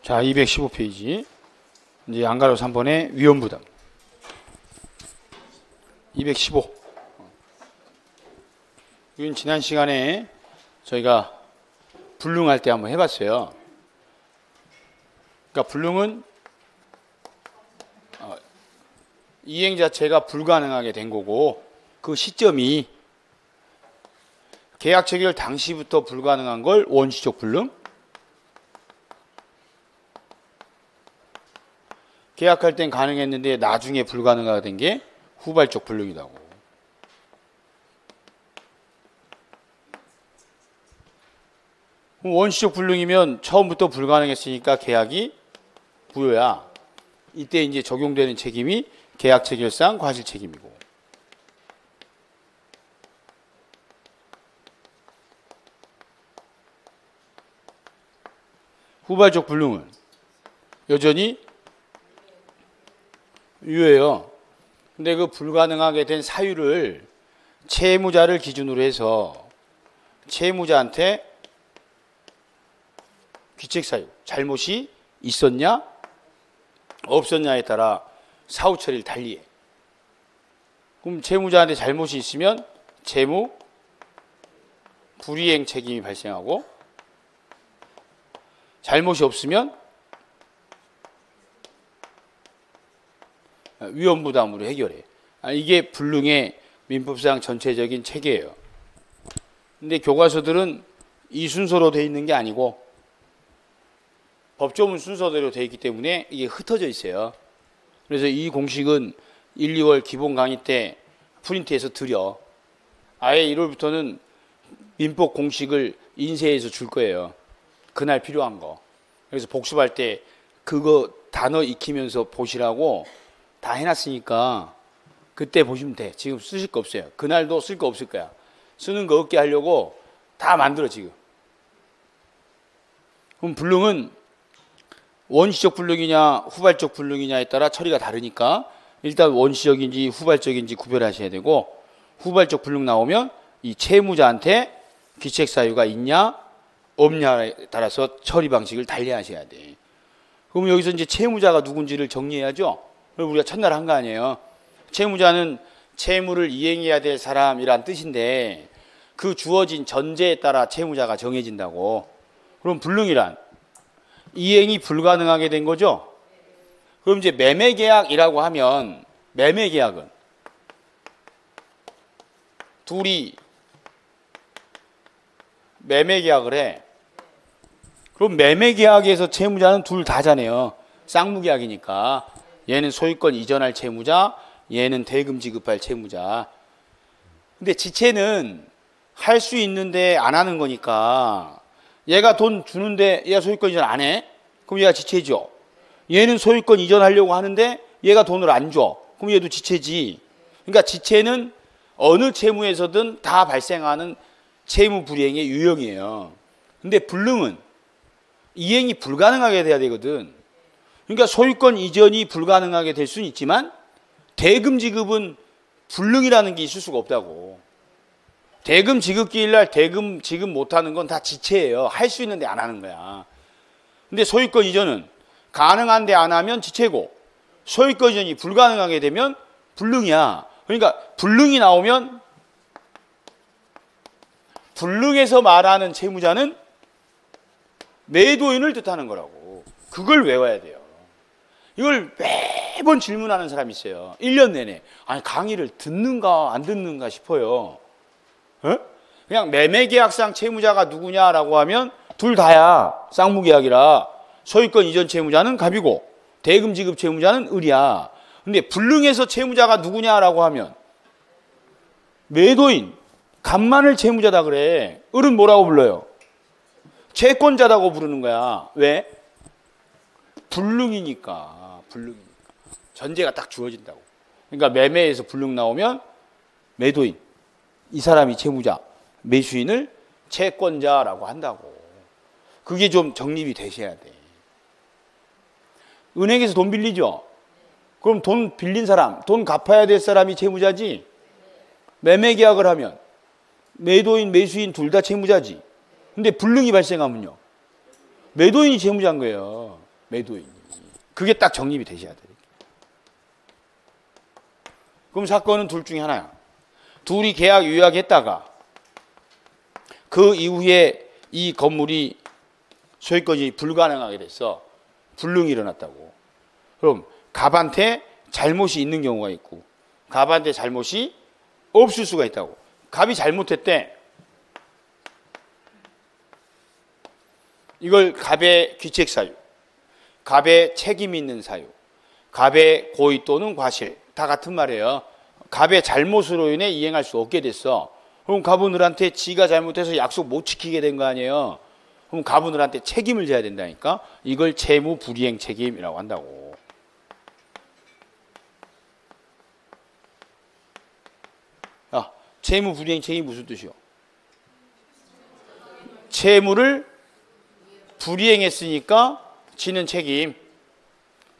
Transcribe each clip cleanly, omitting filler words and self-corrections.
자, 215페이지. 이제 양가로 3번의 위험부담. 215. 이건 지난 시간에 저희가 불능할 때 한번 해봤어요. 그러니까 불능은 이행 자체가 불가능하게 된 거고, 그 시점이 계약 체결 당시부터 불가능한 걸 원시적 불능, 계약할 땐 가능했는데 나중에 불가능하게 된 게 후발적 불능이라고. 원시적 불능이면 처음부터 불가능했으니까 계약이 부여야. 이때 이제 적용되는 책임이 계약 체결상 과실 책임이고. 후발적 불능은 여전히 유효해요. 근데 그 불가능하게 된 사유를 채무자를 기준으로 해서 채무자한테 귀책 사유, 잘못이 있었냐 없었냐에 따라 사후 처리를 달리해. 그럼 채무자한테 잘못이 있으면 채무 불이행 책임이 발생하고, 잘못이 없으면 위험부담으로 해결해. 이게 불능의 민법상 전체적인 체계예요. 근데 교과서들은 이 순서로 돼 있는 게 아니고 법조문 순서대로 돼 있기 때문에 이게 흩어져 있어요. 그래서 이 공식은 1, 2월 기본 강의 때 프린트해서 드려. 아예 1월부터는 민법 공식을 인쇄해서 줄 거예요. 그날 필요한 거. 그래서 복습할 때 그거 단어 익히면서 보시라고 다 해놨으니까 그때 보시면 돼. 지금 쓰실 거 없어요. 그날도 쓸 거 없을 거야. 쓰는 거 없게 하려고 다 만들어 지금. 그럼 불능은 원시적 불능이냐 후발적 불능이냐에 따라 처리가 다르니까 일단 원시적인지 후발적인지 구별하셔야 되고, 후발적 불능 나오면 이 채무자한테 귀책 사유가 있냐 없냐에 따라서 처리 방식을 달리하셔야 돼. 그럼 여기서 이제 채무자가 누군지를 정리해야죠. 그럼 우리가 첫날 한 거 아니에요. 채무자는 채무를 이행해야 될 사람이란 뜻인데 그 주어진 전제에 따라 채무자가 정해진다고. 그럼 불능이란 이행이 불가능하게 된 거죠. 그럼 이제 매매계약이라고 하면, 매매계약은 둘이 매매계약을 해. 그럼 매매계약에서 채무자는 둘 다잖아요. 쌍무계약이니까. 얘는 소유권 이전할 채무자, 얘는 대금 지급할 채무자. 근데 지체는 할 수 있는데 안 하는 거니까, 얘가 돈 주는데 얘가 소유권 이전 안 해? 그럼 얘가 지체죠. 얘는 소유권 이전하려고 하는데 얘가 돈을 안 줘. 그럼 얘도 지체지. 그러니까 지체는 어느 채무에서든 다 발생하는 채무 불이행의 유형이에요. 근데 불능은 이행이 불가능하게 돼야 되거든. 그러니까 소유권 이전이 불가능하게 될 수는 있지만 대금 지급은 불능이라는 게 있을 수가 없다고. 대금 지급기일 날 대금 지급 못하는 건 다 지체예요. 할 수 있는데 안 하는 거야. 근데 소유권 이전은 가능한데 안 하면 지체고, 소유권 이전이 불가능하게 되면 불능이야. 그러니까 불능이 나오면, 불능에서 말하는 채무자는 매도인을 뜻하는 거라고. 그걸 외워야 돼요. 이걸 매번 질문하는 사람이 있어요. 1년 내내. 아니 강의를 듣는가 안 듣는가 싶어요. 그냥 매매계약상 채무자가 누구냐라고 하면 둘 다야. 쌍무계약이라. 소유권 이전 채무자는 갑이고 대금 지급 채무자는 을이야. 근데 불능에서 채무자가 누구냐라고 하면 매도인, 갑만을 채무자다 그래. 을은 뭐라고 불러요? 채권자라고 부르는 거야. 왜? 불능이니까. 불능이니까. 전제가 딱 주어진다고. 그러니까 매매에서 불능 나오면 매도인, 이 사람이 채무자, 매수인을 채권자라고 한다고. 그게 좀 정립이 되셔야 돼. 은행에서 돈 빌리죠? 그럼 돈 빌린 사람, 돈 갚아야 될 사람이 채무자지. 매매계약을 하면 매도인, 매수인 둘 다 채무자지. 근데 불능이 발생하면요, 매도인이 채무자인 거예요. 매도인이. 그게 딱 정립이 되셔야 돼요. 그럼 사건은 둘 중에 하나야. 둘이 계약 유약했다가 그 이후에 이 건물이 소유권이 불가능하게 됐어. 불능이 일어났다고. 그럼 갑한테 잘못이 있는 경우가 있고 갑한테 잘못이 없을 수가 있다고. 갑이 잘못했대. 이걸 갑의 귀책 사유, 갑의 책임 있는 사유, 갑의 고의 또는 과실 다 같은 말이에요. 갑의 잘못으로 인해 이행할 수 없게 됐어. 그럼 갑은들한테 지가 잘못해서 약속 못 지키게 된 거 아니에요. 그럼 갑은들한테 책임을 져야 된다니까. 이걸 채무 불이행 책임이라고 한다고. 야, 채무 불이행 책임이 무슨 뜻이요? 채무를 불이행했으니까 지는 책임.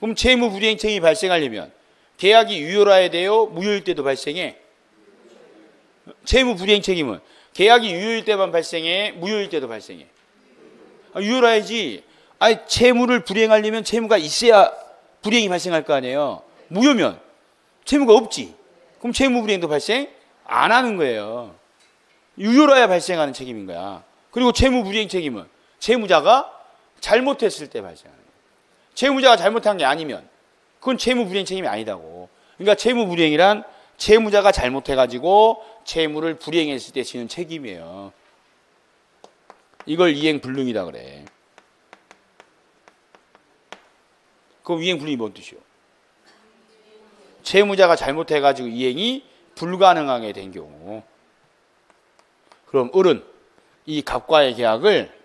그럼 채무 불이행 책임이 발생하려면 계약이 유효라야 돼요? 무효일 때도 발생해? 채무 불이행 책임은 계약이 유효일 때만 발생해? 무효일 때도 발생해? 유효라야지. 아니, 채무를 불이행하려면 채무가 있어야 불이행이 발생할 거 아니에요. 무효면 채무가 없지. 그럼 채무 불이행도 발생 안 하는 거예요. 유효라야 발생하는 책임인 거야. 그리고 채무 불이행 책임은 채무자가 잘못했을 때 발생하는 거예요. 채무자가 잘못한 게 아니면 그건 채무 불이행 책임이 아니다고. 그러니까 채무 불이행이란 채무자가 잘못해가지고 채무를 불이행했을 때 지는 책임이에요. 이걸 이행 불능이다 그래. 그럼 이행 불능이 뭔 뜻이요? 채무자가 잘못해가지고 이행이 불가능하게 된 경우. 그럼 을은 이 갑과의 계약을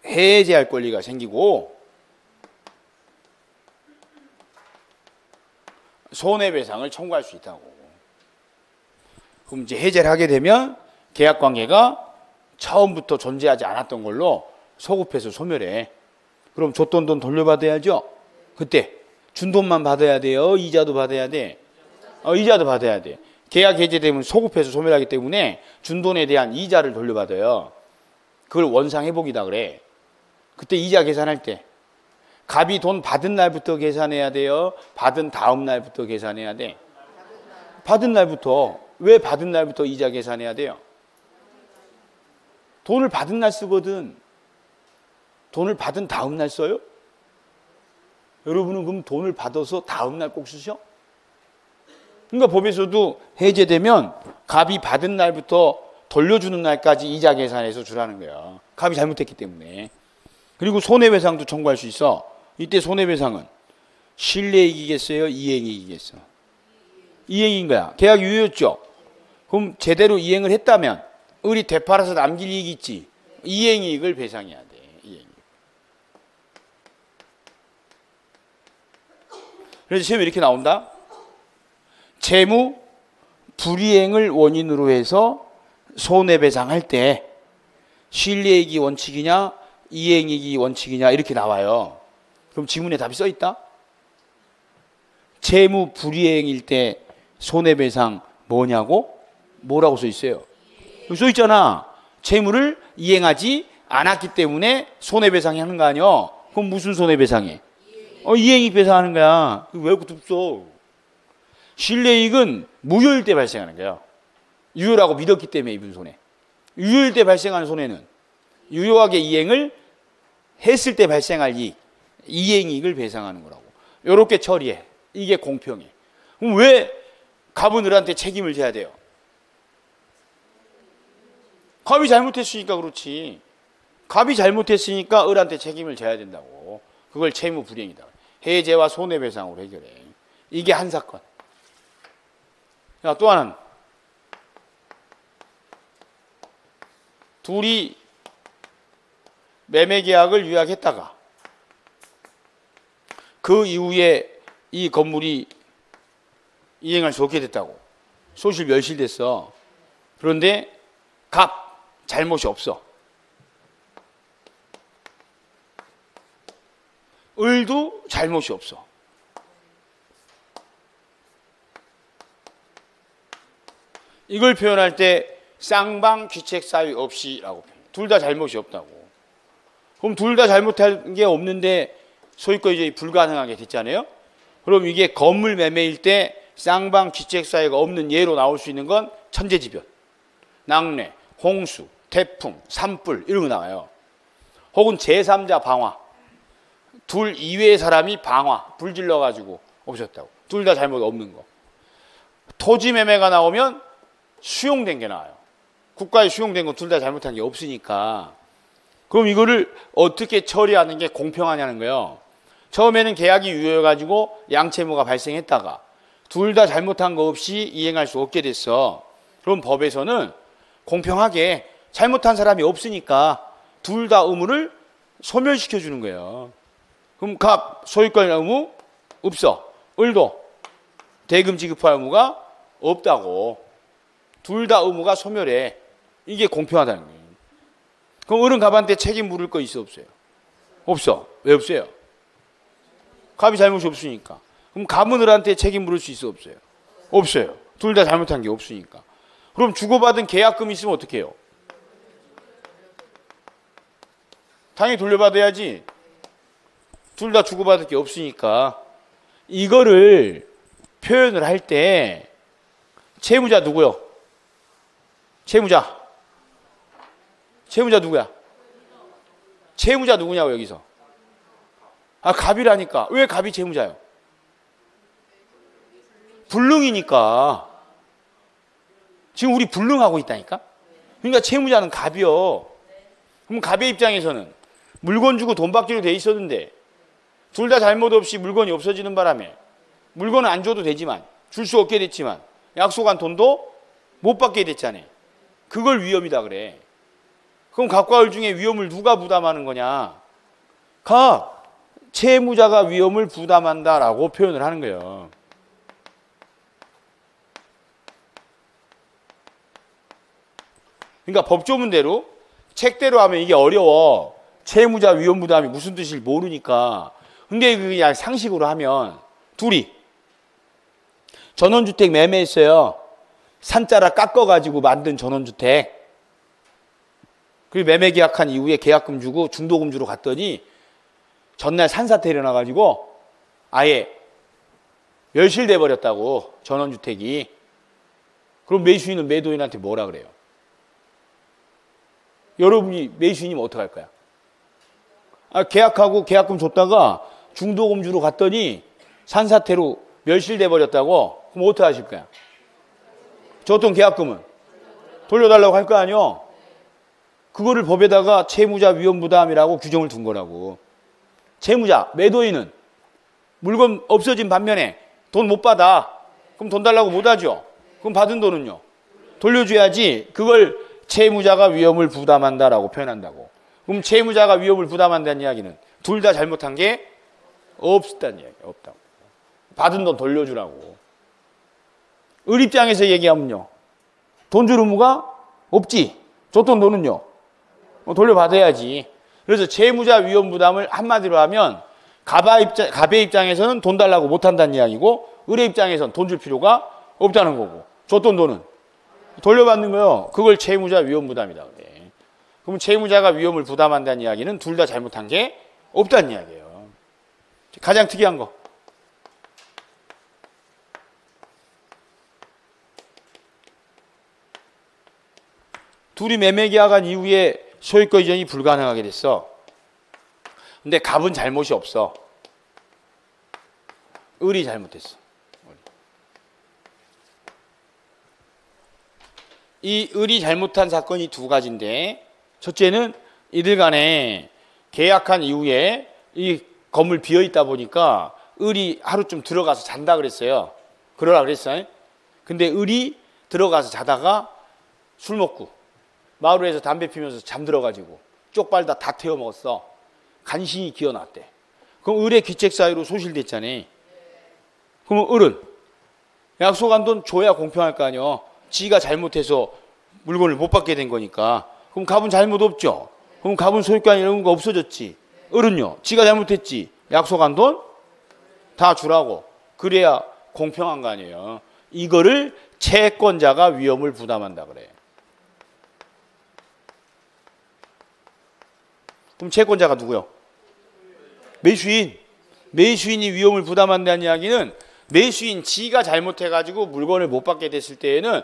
해제할 권리가 생기고 손해배상을 청구할 수 있다고. 그럼 이제 해제를 하게 되면 계약관계가 처음부터 존재하지 않았던 걸로 소급해서 소멸해. 그럼 줬던 돈 돌려받아야죠. 그때 준 돈만 받아야 돼요? 이자도 받아야 돼? 이자도 받아야 돼. 계약 해제되면 소급해서 소멸하기 때문에 준 돈에 대한 이자를 돌려받아요. 그걸 원상회복이다 그래. 그때 이자 계산할 때 갑이 돈 받은 날부터 계산해야 돼요? 받은 다음 날부터 계산해야 돼? 받은 날부터. 왜 받은 날부터 이자 계산해야 돼요? 돈을 받은 날 쓰거든. 돈을 받은 다음 날 써요? 여러분은 그럼 돈을 받아서 다음 날 꼭 쓰셔? 그러니까 법에서도 해제되면 갑이 받은 날부터 돌려주는 날까지 이자 계산해서 주라는 거야. 갑이 잘못했기 때문에. 그리고 손해배상도 청구할 수 있어. 이때 손해배상은 실내이익이겠어요? 이행이익이겠어? 이행인 거야. 계약 유효였죠? 그럼 제대로 이행을 했다면 을이 되팔아서 남길 이익이 있지. 이행이익을 배상해야 돼. 이행이익. 그래서 시험에 이렇게 나온다. 채무 불이행을 원인으로 해서 손해배상할 때 실내이익이 원칙이냐 이행이익이 원칙이냐 이렇게 나와요. 그럼 지문에 답이 써 있다? 채무 불이행일 때 손해배상 뭐냐고? 뭐라고 써 있어요? 여기 써 있잖아. 채무를 이행하지 않았기 때문에 손해배상이 하는 거 아니야? 그럼 무슨 손해배상해? 이행이익 배상하는 거야. 왜 그것도 없어? 실내이익은 무효일 때 발생하는 거야. 유효라고 믿었기 때문에 입은 손해. 유효일 때 발생하는 손해는 유효하게 이행을 했을 때 발생할 이익, 이행이익을 배상하는 거라고. 이렇게 처리해. 이게 공평해. 그럼 왜 갑은 을한테 책임을 져야 돼요? 갑이 잘못했으니까 그렇지. 갑이 잘못했으니까 을한테 책임을 져야 된다고. 그걸 채무 불이행이다. 해제와 손해배상으로 해결해. 이게 한 사건. 자, 또 하나는 둘이 매매계약을 유약했다가 그 이후에 이 건물이 이행할 수 없게 됐다고. 소실 멸실됐어. 그런데 갑 잘못이 없어. 을도 잘못이 없어. 이걸 표현할 때 쌍방 귀책 사유 없이라고 표현해. 둘 다 잘못이 없다고. 그럼 둘 다 잘못한 게 없는데 소유권 이전이 불가능하게 됐잖아요. 그럼 이게 건물 매매일 때 쌍방 귀책 사유가 없는 예로 나올 수 있는 건 천재지변, 낙뢰, 홍수, 태풍, 산불 이런 거 나와요. 혹은 제3자 방화, 둘 이외의 사람이 방화, 불 질러가지고 없었다고. 둘 다 잘못 없는 거. 토지 매매가 나오면 수용된 게 나와요. 국가에 수용된 건 둘 다 잘못한 게 없으니까. 그럼 이거를 어떻게 처리하는 게 공평하냐는 거예요. 처음에는 계약이 유효해가지고 양채무가 발생했다가 둘 다 잘못한 거 없이 이행할 수 없게 됐어. 그럼 법에서는 공평하게 잘못한 사람이 없으니까 둘 다 의무를 소멸시켜 주는 거예요. 그럼 갑 소유권 의무 없어. 을도 대금 지급할 의무가 없다고. 둘 다 의무가 소멸해. 이게 공평하다는 거예요. 그럼 을은 갑한테 책임 물을 거 있어 없어요? 없어. 왜 없어요? 갑이 잘못이 없으니까. 그럼 갑은 을한테 책임 물을 수 있어 없어요? 없어요. 둘 다 잘못한 게 없으니까. 그럼 주고받은 계약금 있으면 어떻게 해요? 당연히 돌려받아야지. 둘 다 주고받을 게 없으니까. 이거를 표현을 할 때 채무자 누구요? 채무자 누구야? 채무자 누구냐고 여기서. 아, 갑이라니까. 왜 갑이 채무자요? 불능이니까. 지금 우리 불능하고 있다니까? 그러니까 채무자는 갑이요. 그럼 갑의 입장에서는 물건 주고 돈 받기로 돼 있었는데 둘 다 잘못 없이 물건이 없어지는 바람에 물건은 안 줘도 되지만 줄 수 없게 됐지만 약속한 돈도 못 받게 됐잖아요. 그걸 위험이다 그래. 그럼 갑과 을 중에 위험을 누가 부담하는 거냐? 갑, 채무자가 위험을 부담한다라고 표현을 하는 거예요. 그러니까 법조문대로 책대로 하면 이게 어려워. 채무자 위험 부담이 무슨 뜻인지 모르니까. 근데 그냥 상식으로 하면 둘이 전원주택 매매했어요. 산자라 깎아가지고 만든 전원주택. 그리고 매매 계약한 이후에 계약금 주고 중도금 주러 갔더니 전날 산사태 일어나가지고 아예 멸실돼 버렸다고 전원주택이. 그럼 매수인은 매도인한테 뭐라 그래요? 여러분이 매수인이면 어떡할 거야? 아, 계약하고 계약금 줬다가 중도금 주러 갔더니 산사태로 멸실돼 버렸다고. 그럼 어떻게 하실 거야? 줬던 계약금은 돌려달라고 할 거 아니요? 그거를 법에다가 채무자 위험부담이라고 규정을 둔 거라고. 채무자, 매도인은 물건 없어진 반면에 돈 못 받아. 그럼 돈 달라고 못 하죠? 그럼 받은 돈은요? 돌려줘야지. 그걸 채무자가 위험을 부담한다라고 표현한다고. 그럼 채무자가 위험을 부담한다는 이야기는 둘 다 잘못한 게 없다는 이야기예요. 없다고. 받은 돈 돌려주라고. 을 입장에서 얘기하면요. 돈 줄 의무가 없지. 줬던 돈은요. 돌려받아야지. 그래서 채무자 위험 부담을 한마디로 하면 갑의 입장에서는 돈 달라고 못한다는 이야기고 을의 입장에서는 돈 줄 필요가 없다는 거고 줬던 돈은 돌려받는 거요. 그걸 채무자 위험 부담이다 그래. 그럼 채무자가 위험을 부담한다는 이야기는 둘 다 잘못한 게 없다는 이야기예요. 가장 특이한 거. 둘이 매매 계약한 이후에 소유권 이전이 불가능하게 됐어. 근데 갑은 잘못이 없어. 을이 잘못했어. 이 을이 잘못한 사건이 두 가지인데 첫째는 이들 간에 계약한 이후에 이 건물 비어있다 보니까 을이 하루쯤 들어가서 잔다 그랬어요. 그러라 그랬어요. 근데 을이 들어가서 자다가 술 먹고 마루에서 담배 피면서 잠들어가지고 쪽발다 다 태워 먹었어. 간신히 기어났대. 그럼 을의 귀책 사유로 소실됐잖아요. 그럼 을은 약속한 돈 줘야 공평할 거 아니요. 지가 잘못해서 물건을 못 받게 된 거니까. 그럼 갑은 잘못 없죠. 그럼 갑은 소유권 이런 거 없어졌지. 을은요. 지가 잘못했지. 약속한 돈 다 주라고. 그래야 공평한 거 아니에요. 이거를 채권자가 위험을 부담한다 그래. 그럼 채권자가 누구요? 매수인. 매수인이 위험을 부담한다는 이야기는 매수인 지가 잘못해가지고 물건을 못 받게 됐을 때에는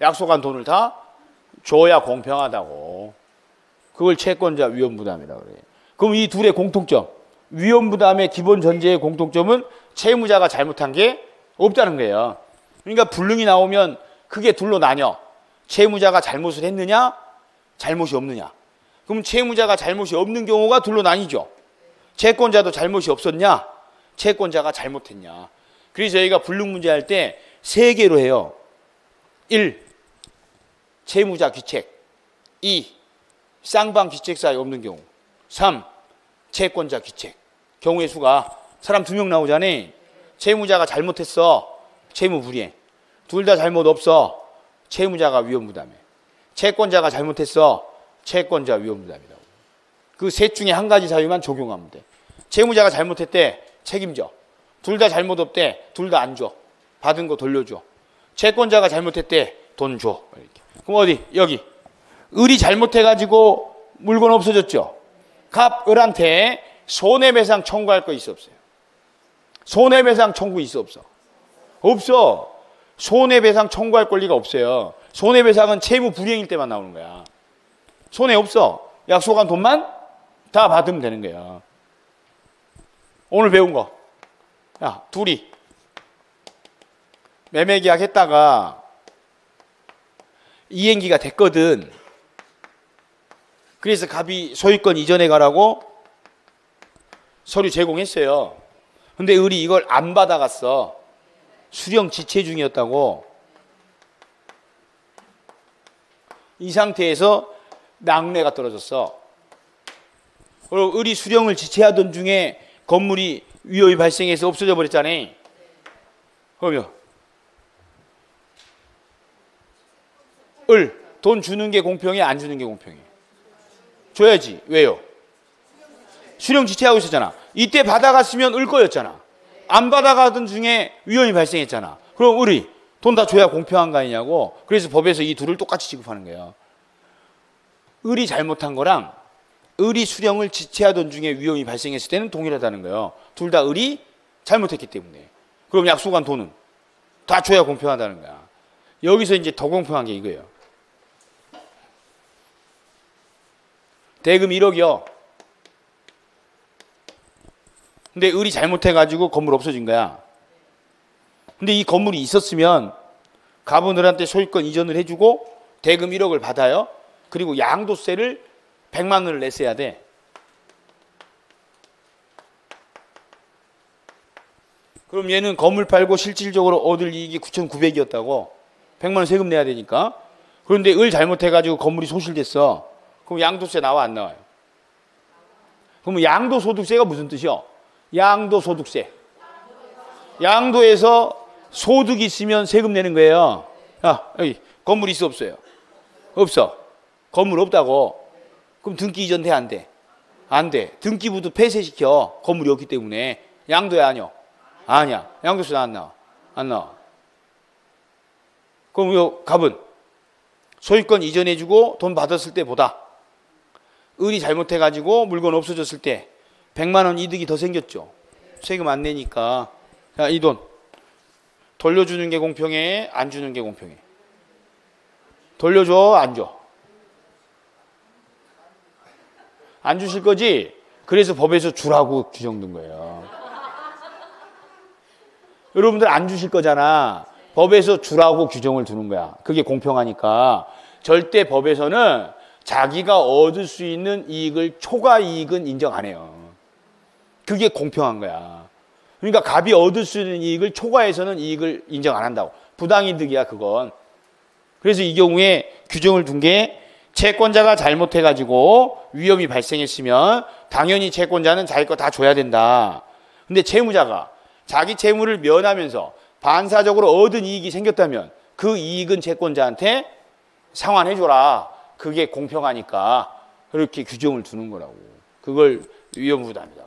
약속한 돈을 다 줘야 공평하다고. 그걸 채권자 위험 부담이라고 그래요. 그럼 이 둘의 공통점, 위험 부담의 기본 전제의 공통점은 채무자가 잘못한 게 없다는 거예요. 그러니까 불능이 나오면 크게 둘로 나뉘어. 채무자가 잘못을 했느냐, 잘못이 없느냐. 그럼 채무자가 잘못이 없는 경우가 둘로 나뉘죠. 채권자도 잘못이 없었냐, 채권자가 잘못했냐. 그래서 저희가 불능 문제 할 때 세 개로 해요. 1. 채무자 귀책. 2. 쌍방 귀책 사이 없는 경우. 3. 채권자 귀책. 경우의 수가 사람 2명 나오잖아. 채무자가 잘못했어. 채무 불이행. 둘 다 잘못 없어. 채무자가 위험 부담해. 채권자가 잘못했어. 채권자 위험 부담이라고. 그 셋 중에 한 가지 사유만 적용하면 돼. 채무자가 잘못했대. 책임져. 둘 다 잘못 없대. 둘 다 안 줘. 받은 거 돌려줘. 채권자가 잘못했대. 돈 줘. 이렇게. 그럼 어디? 여기. 을이 잘못해가지고 물건 없어졌죠. 갑, 을한테 손해배상 청구할 거 있어 없어요? 손해배상 청구 있어 없어? 없어. 손해배상 청구할 권리가 없어요. 손해배상은 채무 불이행일 때만 나오는 거야. 손해 없어. 약속한 돈만 다 받으면 되는 거야. 오늘 배운 거. 야, 둘이 매매계약 했다가 이행기가 됐거든. 그래서 갑이 소유권 이전해 가라고 서류 제공했어요. 근데 을이 이걸 안 받아갔어. 수령 지체 중이었다고. 이 상태에서 낙뢰가 떨어졌어. 그리고 을이 수령을 지체하던 중에 건물이 위험이 발생해서 없어져 버렸잖아. 그러면 을 돈 주는 게 공평해, 안 주는 게 공평해? 줘야지. 왜요? 수령 지체하고 있었잖아. 이때 받아갔으면 을 거였잖아. 안 받아가던 중에 위험이 발생했잖아. 그럼 을이 돈 다 줘야 공평한 거 아니냐고. 그래서 법에서 이 둘을 똑같이 취급하는 거예요. 을이 잘못한 거랑 을이 수령을 지체하던 중에 위험이 발생했을 때는 동일하다는 거예요. 둘 다 을이 잘못했기 때문에. 그럼 약속한 돈은 다 줘야 공평하다는 거야. 여기서 이제 더 공평한 게 이거예요. 대금 1억이요. 근데 을이 잘못해가지고 건물 없어진 거야. 근데 이 건물이 있었으면 갑은 을한테 소유권 이전을 해주고 대금 1억을 받아요. 그리고 양도세를 100만 원을 냈어야 돼. 그럼 얘는 건물 팔고 실질적으로 얻을 이익이 9,900이었다고 100만 원 세금 내야 되니까. 그런데 을 잘못해가지고 건물이 소실됐어. 그럼 양도세 나와 안 나와요? 그러면 양도소득세가 무슨 뜻이요? 양도소득세. 양도에서 소득이 있으면 세금 내는 거예요. 야, 여기 건물 있어 없어요? 없어. 건물 없다고. 그럼 등기 이전 돼 안 돼? 안 돼. 등기부도 폐쇄시켜. 건물이 없기 때문에. 양도야 아니요? 아니야. 양도세 안 나와. 안 나와. 그럼 요 갑은 소유권 이전해주고 돈 받았을 때보다 을이 잘못해가지고 물건 없어졌을 때 100만 원 이득이 더 생겼죠. 세금 안 내니까. 자, 이 돈 돌려주는 게 공평해? 안 주는 게 공평해? 돌려줘? 안 줘? 안 주실 거지? 그래서 법에서 주라고 규정된 거예요. 여러분들 안 주실 거잖아. 법에서 주라고 규정을 두는 거야. 그게 공평하니까. 절대 법에서는 자기가 얻을 수 있는 이익을 초과 이익은 인정 안 해요. 그게 공평한 거야. 그러니까 갑이 얻을 수 있는 이익을 초과해서는 이익을 인정 안 한다고. 부당이득이야 그건. 그래서 이 경우에 규정을 둔 게 채권자가 잘못해가지고 위험이 발생했으면 당연히 채권자는 자기 거 다 줘야 된다. 근데 채무자가 자기 채무를 면하면서 반사적으로 얻은 이익이 생겼다면 그 이익은 채권자한테 상환해줘라. 그게 공평하니까 그렇게 규정을 두는 거라고. 그걸 위험부담이다.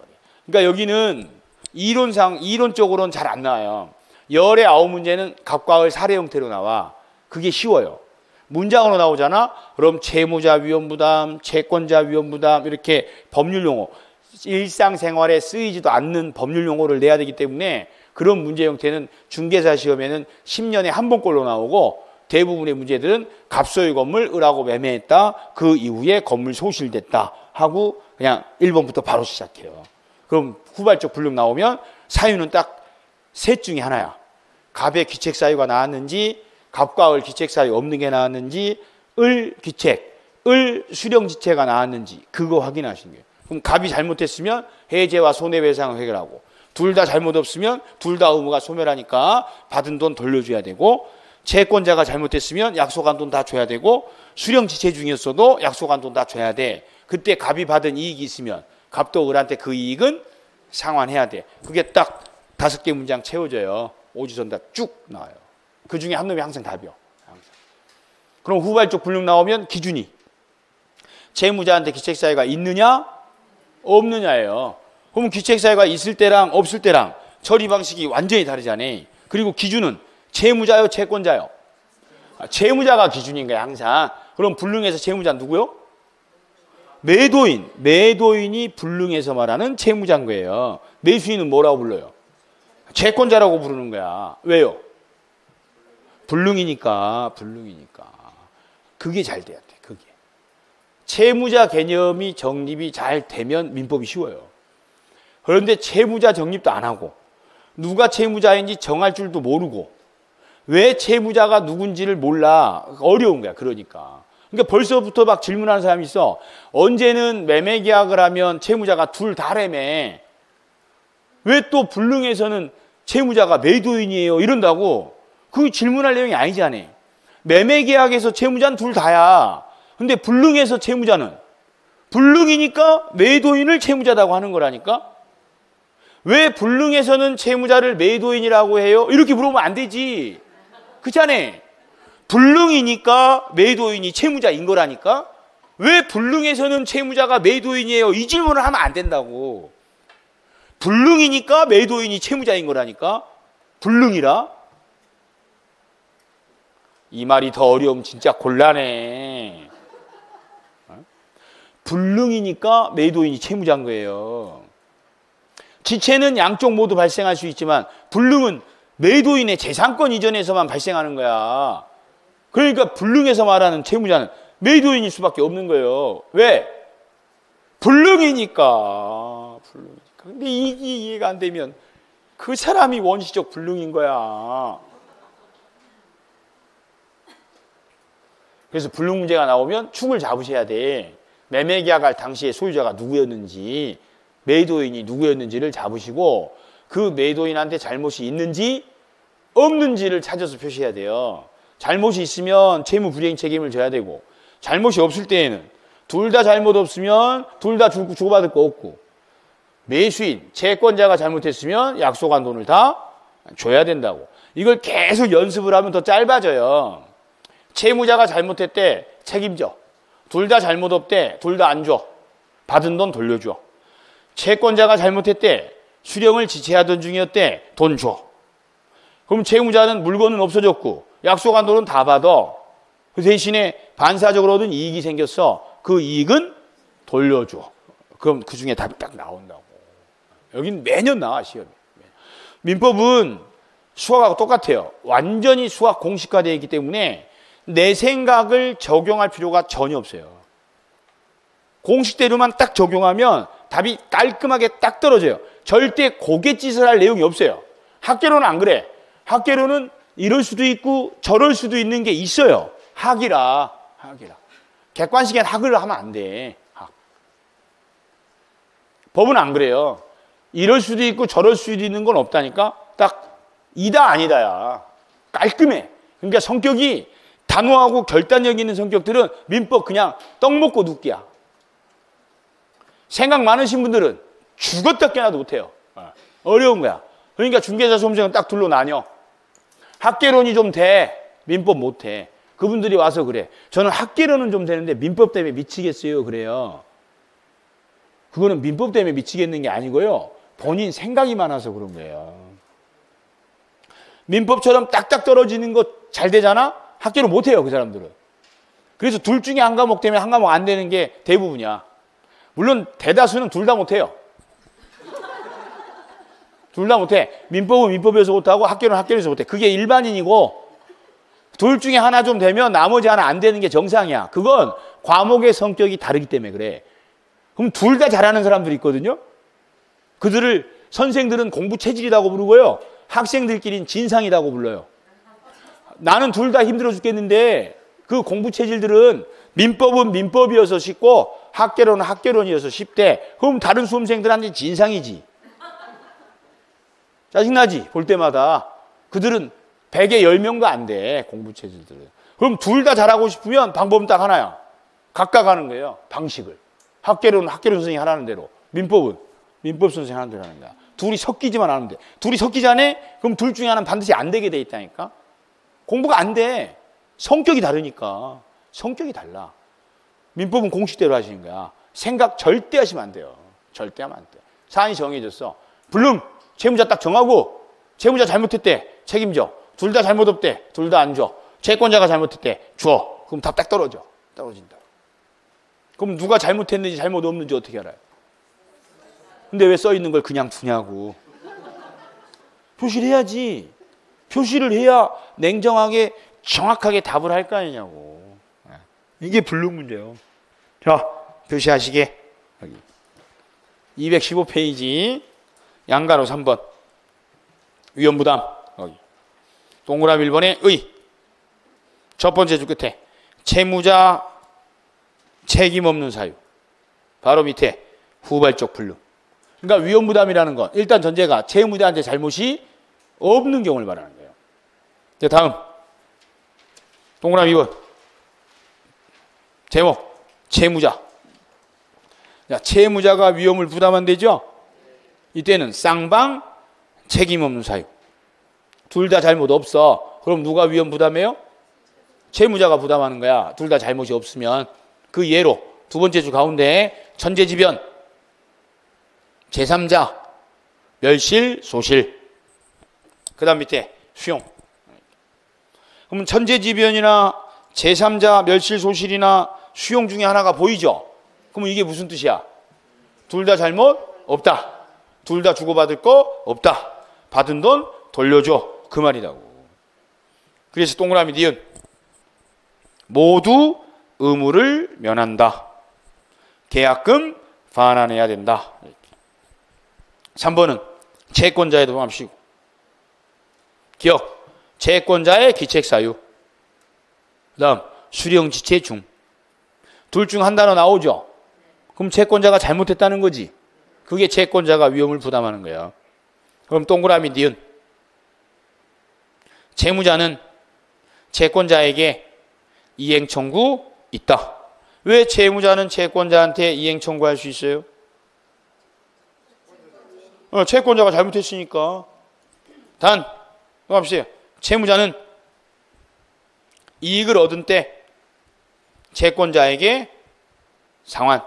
그러니까 여기는 이론적으로는 잘 안 나와요. 열의 9문제는 갑과 을 사례 형태로 나와. 그게 쉬워요. 문장으로 나오잖아. 그럼 채무자 위험부담, 채권자 위험부담 이렇게 법률 용어, 일상생활에 쓰이지도 않는 법률 용어를 내야 되기 때문에 그런 문제 형태는 중개사 시험에는 10년에 한 번꼴로 나오고 대부분의 문제들은 갑소유 건물 을하고 매매했다. 그 이후에 건물 소실됐다 하고 그냥 1번부터 바로 시작해요. 그럼 후발적 불능 나오면 사유는 딱 셋 중에 하나야. 갑의 귀책 사유가 나왔는지, 갑과 을 귀책 사유 없는 게 나왔는지, 을 귀책, 을 수령 지체가 나왔는지 그거 확인하시는 거예요. 그럼 갑이 잘못했으면 해제와 손해배상을 해결하고, 둘 다 잘못 없으면 둘 다 의무가 소멸하니까 받은 돈 돌려줘야 되고, 채권자가 잘못했으면 약속한 돈 다 줘야 되고, 수령 지체 중이었어도 약속한 돈 다 줘야 돼. 그때 갑이 받은 이익이 있으면 갑도 을한테 그 이익은 상환해야 돼. 그게 딱 5개 문장 채워져요. 오지선 다 쭉 나와요. 그 중에 한 놈이 항상 답이요. 항상. 그럼 후발적 불능 나오면 기준이 채무자한테 귀책사유가 있느냐 없느냐예요. 그럼 귀책사유가 있을 때랑 없을 때랑 처리 방식이 완전히 다르잖아요. 그리고 기준은 채무자요 채권자요? 채무자가 기준인 거야 항상. 그럼 불능에서 채무자 누구요? 매도인. 매도인이 불능에서 말하는 채무자인 거예요. 매수인은 뭐라고 불러요? 채권자라고 부르는 거야. 왜요? 불능이니까. 그게 잘 돼야 돼. 그게. 채무자 개념이 정립이 잘 되면 민법이 쉬워요. 그런데 채무자 정립도 안 하고 누가 채무자인지 정할 줄도 모르고 왜 채무자가 누군지를 몰라. 어려운 거야. 그러니까 벌써부터 막 질문하는 사람이 있어. 언제는 매매 계약을 하면 채무자가 둘 다래매. 왜 또 불능에서는 채무자가 매도인이에요 이런다고. 그 질문할 내용이 아니잖아. 매매 계약에서 채무자는 둘 다야. 근데 불능에서 채무자는 불능이니까 매도인을 채무자라고 하는 거라니까. 왜 불능에서는 채무자를 매도인이라고 해요? 이렇게 물어보면 안 되지. 그렇잖아. 불능이니까 매도인이 채무자인 거라니까. 왜 불능에서는 채무자가 매도인이에요? 이 질문을 하면 안 된다고. 불능이니까 매도인이 채무자인 거라니까. 불능이라. 이 말이 더 어려우면 진짜 곤란해. 불능이니까 매도인이 채무자인 거예요. 지체는 양쪽 모두 발생할 수 있지만 불능은 매도인의 재산권 이전에서만 발생하는 거야. 그러니까 불능에서 말하는 채무자는 매도인일 수밖에 없는 거예요. 왜? 불능이니까. 근데 이게 이해가 안 되면 그 사람이 원시적 불능인 거야. 그래서 불능 문제가 나오면 축을 잡으셔야 돼. 매매 계약할 당시에 소유자가 누구였는지, 매도인이 누구였는지를 잡으시고 그 매도인한테 잘못이 있는지 없는지를 찾아서 표시해야 돼요. 잘못이 있으면 채무 불이행 책임을 져야 되고, 잘못이 없을 때에는 둘 다 잘못 없으면 둘 다 주고받을 거 없고, 매수인, 채권자가 잘못했으면 약속한 돈을 다 줘야 된다고. 이걸 계속 연습을 하면 더 짧아져요. 채무자가 잘못했대, 책임져. 둘 다 잘못 없대, 둘 다 안 줘. 받은 돈 돌려줘. 채권자가 잘못했대, 수령을 지체하던 중이었대, 돈 줘. 그럼 채무자는 물건은 없어졌고 약속한 돈은 다 받아. 그 대신에 반사적으로 얻은 이익이 생겼어. 그 이익은 돌려줘. 그럼 그 중에 답이 딱 나온다고. 여긴 매년 나와, 시험이. 민법은 수학하고 똑같아요. 완전히 수학 공식화되어 있기 때문에 내 생각을 적용할 필요가 전혀 없어요. 공식대로만 딱 적용하면 답이 깔끔하게 딱 떨어져요. 절대 고갯짓을 할 내용이 없어요. 학계로는 안 그래. 학계로는 이럴 수도 있고 저럴 수도 있는 게 있어요. 학이라. 객관식엔 학을 하면 안 돼. 학. 법은 안 그래요. 이럴 수도 있고 저럴 수도 있는 건 없다니까. 딱 이다 아니다야. 깔끔해. 그러니까 성격이 단호하고 결단력 있는 성격들은 민법 그냥 떡 먹고 눕기야. 생각 많으신 분들은 죽었다 깨나도 못해요. 어려운 거야. 그러니까 중개사 수험생은 딱 둘로 나뉘어. 학계론이 좀 돼. 민법 못해. 그분들이 와서 그래. 저는 학계론은 좀 되는데 민법 때문에 미치겠어요. 그래요. 그거는 민법 때문에 미치겠는 게 아니고요. 본인 생각이 많아서 그런 거예요. 민법처럼 딱딱 떨어지는 거 잘 되잖아? 학계론 못해요. 그 사람들은. 그래서 둘 중에 한 과목 때문에 한 과목 안 되는 게 대부분이야. 물론 대다수는 둘 다 못해요. 둘 다 못해. 민법은 민법에서 못하고 학교는 학교에서 못해. 그게 일반인이고 둘 중에 하나 좀 되면 나머지 하나 안 되는 게 정상이야. 그건 과목의 성격이 다르기 때문에 그래. 그럼 둘 다 잘하는 사람들이 있거든요. 그들을 선생들은 공부 체질이라고 부르고요. 학생들끼리는 진상이라고 불러요. 나는 둘 다 힘들어 죽겠는데 그 공부 체질들은 민법은 민법이어서 쉽고 학개론은 학개론이어서 쉽대. 그럼 다른 수험생들한테 진상이지. 짜증나지? 볼 때마다. 그들은 100에 10명도 안 돼. 공부 체질들은. 그럼 둘 다 잘하고 싶으면 방법은 딱 하나야. 각각 하는 거예요. 방식을. 학개론은 학개론 선생님이 하라는 대로. 민법은 민법 선생님이 하는 대로 하는 거야. 둘이 섞이지만 않으면 돼. 둘이 섞이지 않아? 그럼 둘 중에 하나는 반드시 안 되게 돼 있다니까. 공부가 안 돼. 성격이 다르니까. 성격이 달라. 민법은 공식대로 하시는 거야. 생각 절대 하시면 안 돼요. 절대 하면 안 돼. 사안이 정해졌어. 불능 채무자 딱 정하고 채무자 잘못했대. 책임져. 둘 다 잘못 없대. 둘 다 안 줘. 채권자가 잘못했대. 줘. 그럼 답 딱 떨어져. 떨어진다. 그럼 누가 잘못했는지 잘못 없는지 어떻게 알아요? 근데 왜 써 있는 걸 그냥 두냐고. 표시를 해야지. 표시를 해야 냉정하게 정확하게 답을 할 거 아니냐고. 이게 불능 문제예요. 자, 표시하시게. 여기 215페이지 양가로 3번 위험부담. 여기 동그라미 1번에 의. 첫 번째 줄 끝에 채무자 책임 없는 사유. 바로 밑에 후발적 불능. 그러니까 위험부담이라는 건 일단 전제가 채무자한테 잘못이 없는 경우를 말하는 거예요. 자, 다음 동그라미 2번 제목 채무자. 자, 채무자가 위험을 부담한 되죠. 이때는 쌍방 책임 없는 사유. 둘 다 잘못 없어. 그럼 누가 위험 부담해요? 채무자가 부담하는 거야. 둘 다 잘못이 없으면. 그 예로 두 번째 주 가운데 천재지변 제3자 멸실 소실. 그 다음 밑에 수용. 그럼 천재지변이나 제3자 멸실 소실이나 수용 중에 하나가 보이죠? 그러면 이게 무슨 뜻이야? 둘 다 잘못 없다. 둘 다 주고받을 거 없다. 받은 돈 돌려줘. 그 말이라고. 그래서 동그라미 니은 모두 의무를 면한다. 계약금 반환해야 된다. 3번은 채권자에도 포함시고 기억 채권자의 기책사유. 그 다음 수령지체 중. 둘 중 한 단어 나오죠. 그럼 채권자가 잘못했다는 거지. 그게 채권자가 위험을 부담하는 거야. 그럼 동그라미 니은 채무자는 채권자에게 이행 청구 있다. 왜 채무자는 채권자한테 이행 청구할 수 있어요? 채권자가 잘못했으니까. 단, 봐보세요. 채무자는 이익을 얻은 때 채권자에게 상환.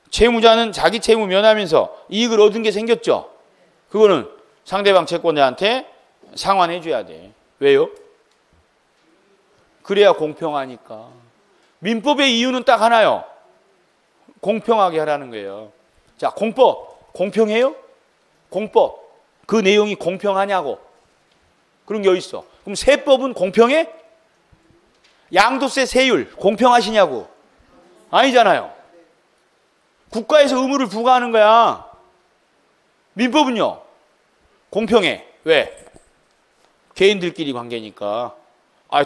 채무자는 자기 채무 면하면서 이익을 얻은 게 생겼죠. 그거는 상대방 채권자한테 상환해 줘야 돼. 왜요? 그래야 공평하니까. 민법의 이유는 딱 하나요. 공평하게 하라는 거예요. 자, 공법 공평해요? 공법 그 내용이 공평하냐고. 그런 게 어디 있어? 그럼 세법은 공평해? 양도세 세율 공평하시냐고. 아니잖아요. 국가에서 의무를 부과하는 거야. 민법은요 공평해. 왜? 개인들끼리 관계니까.